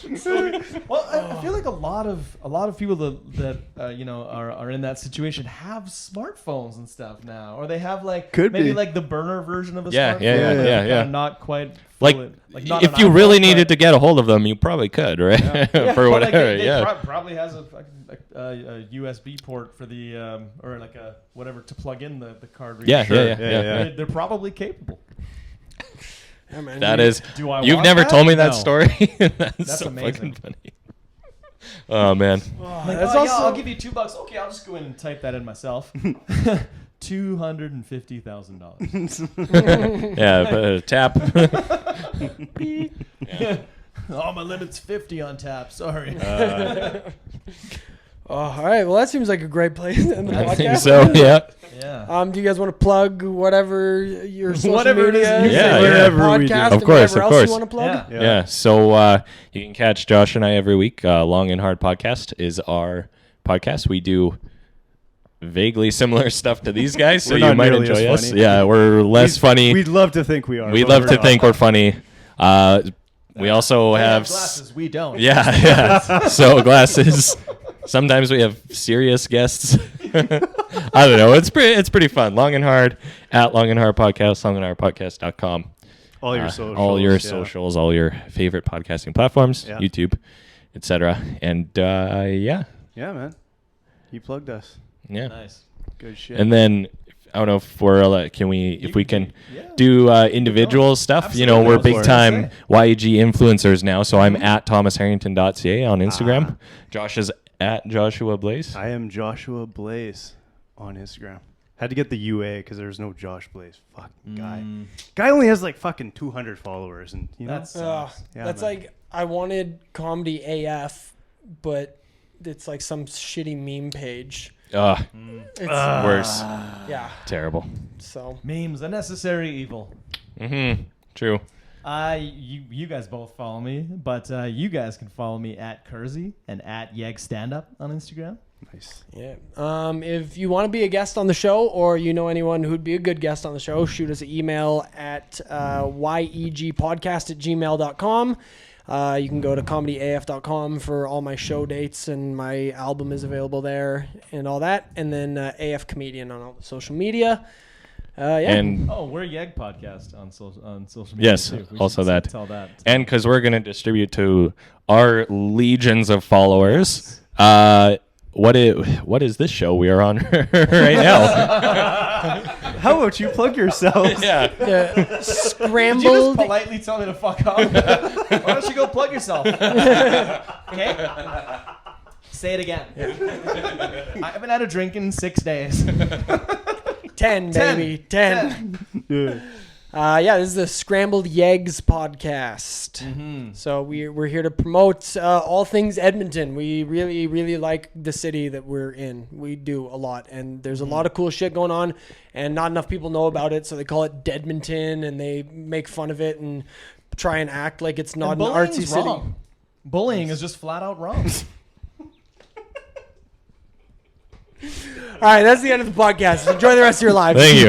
Well, I feel like a lot of people that are in that situation have smartphones and stuff now, or they have like Could maybe be. like the burner version of a Yeah, smartphone. yeah, but yeah, kinda yeah. Not quite Like, not if an you really iPhone, needed but- to get a hold of them, you probably could, right? For But, like, whatever, they yeah. probably has a USB port for the or like a whatever to plug in the card reader. Yeah, yeah. They're probably capable. Yeah, man, That you- is. Do I You've want never that? told me that No. story. That's so amazing. fucking funny. Oh man. Like, That's yeah, also- I'll give you $2. Okay, I'll just go in and type that in myself. $250,000. Yeah, but tap. Oh, my limit's 50 on tap. Sorry. Oh, all right. Well, that seems like a great place to end the I podcast. think so. Yeah. yeah. Do you guys want to plug whatever your social Whatever it is media you Yeah, say. yeah. Whatever we do. podcast, Of and course, whatever of else course. you want to plug? Yeah. Yeah. So you can catch Josh and I every week. Long and Hard Podcast is our podcast. We do vaguely similar stuff to these guys, so We're you not might nearly enjoy as us. funny. Yeah, we're less funny. We'd love to think we are. We but love we're to not. think we're funny. We also They have glasses. We don't. yeah. So glasses. Sometimes we have serious guests. I don't know. It's pretty fun. Long and Hard at Long and Hard Podcast, longandhardpodcast.com. All your socials. All your socials, all your favorite podcasting platforms, YouTube, etc. And yeah. Yeah, man. You plugged us. Yeah. Nice. Good shit. And then I don't know if we're if we can do individual stuff. Absolutely. We're big That's time YEG influencers now. So I'm at thomasharrington.ca on Instagram. Josh is at Joshua Blaze. I am Joshua Blaze on Instagram. Had to get the UA because there's no Josh Blaze. Fucking guy. Guy only has like fucking 200 followers, and you know That's that's like I wanted Comedy AF, but it's like some shitty meme page. It's worse. Yeah. Terrible. So memes, a necessary evil. True. You guys both follow me, but you guys can follow me at Kersey and at YEGs Stand Up on Instagram. Nice. Yeah. If you want to be a guest on the show, or you know anyone who'd be a good guest on the show, shoot us an email at yegpodcast@gmail.com. You can go to comedyaf.com for all my show dates, and my album is available there and all that. And then AF Comedian on all the social media. And we're YEG Podcast on social media. yes, too. also that. Tell that. And because we're going to distribute to our legions of followers, what is this show we are on right now? How about you plug yourself? Scrambled. Did you just politely tell me to fuck off? Why don't you go plug yourself? Okay? Say it again. I haven't had a drink in 6 days. 10, baby. 10. This is the Scrambled YEGs podcast. So we're here to promote all things Edmonton. We really, really like the city that we're in. We do a lot, and there's a lot of cool shit going on, and not enough people know about it, so they call it Deadmonton, and they make fun of it and try and act like it's not an artsy city. Wrong. Bullying is just flat out wrong. All right, that's the end of the podcast. Enjoy the rest of your lives. Thank you.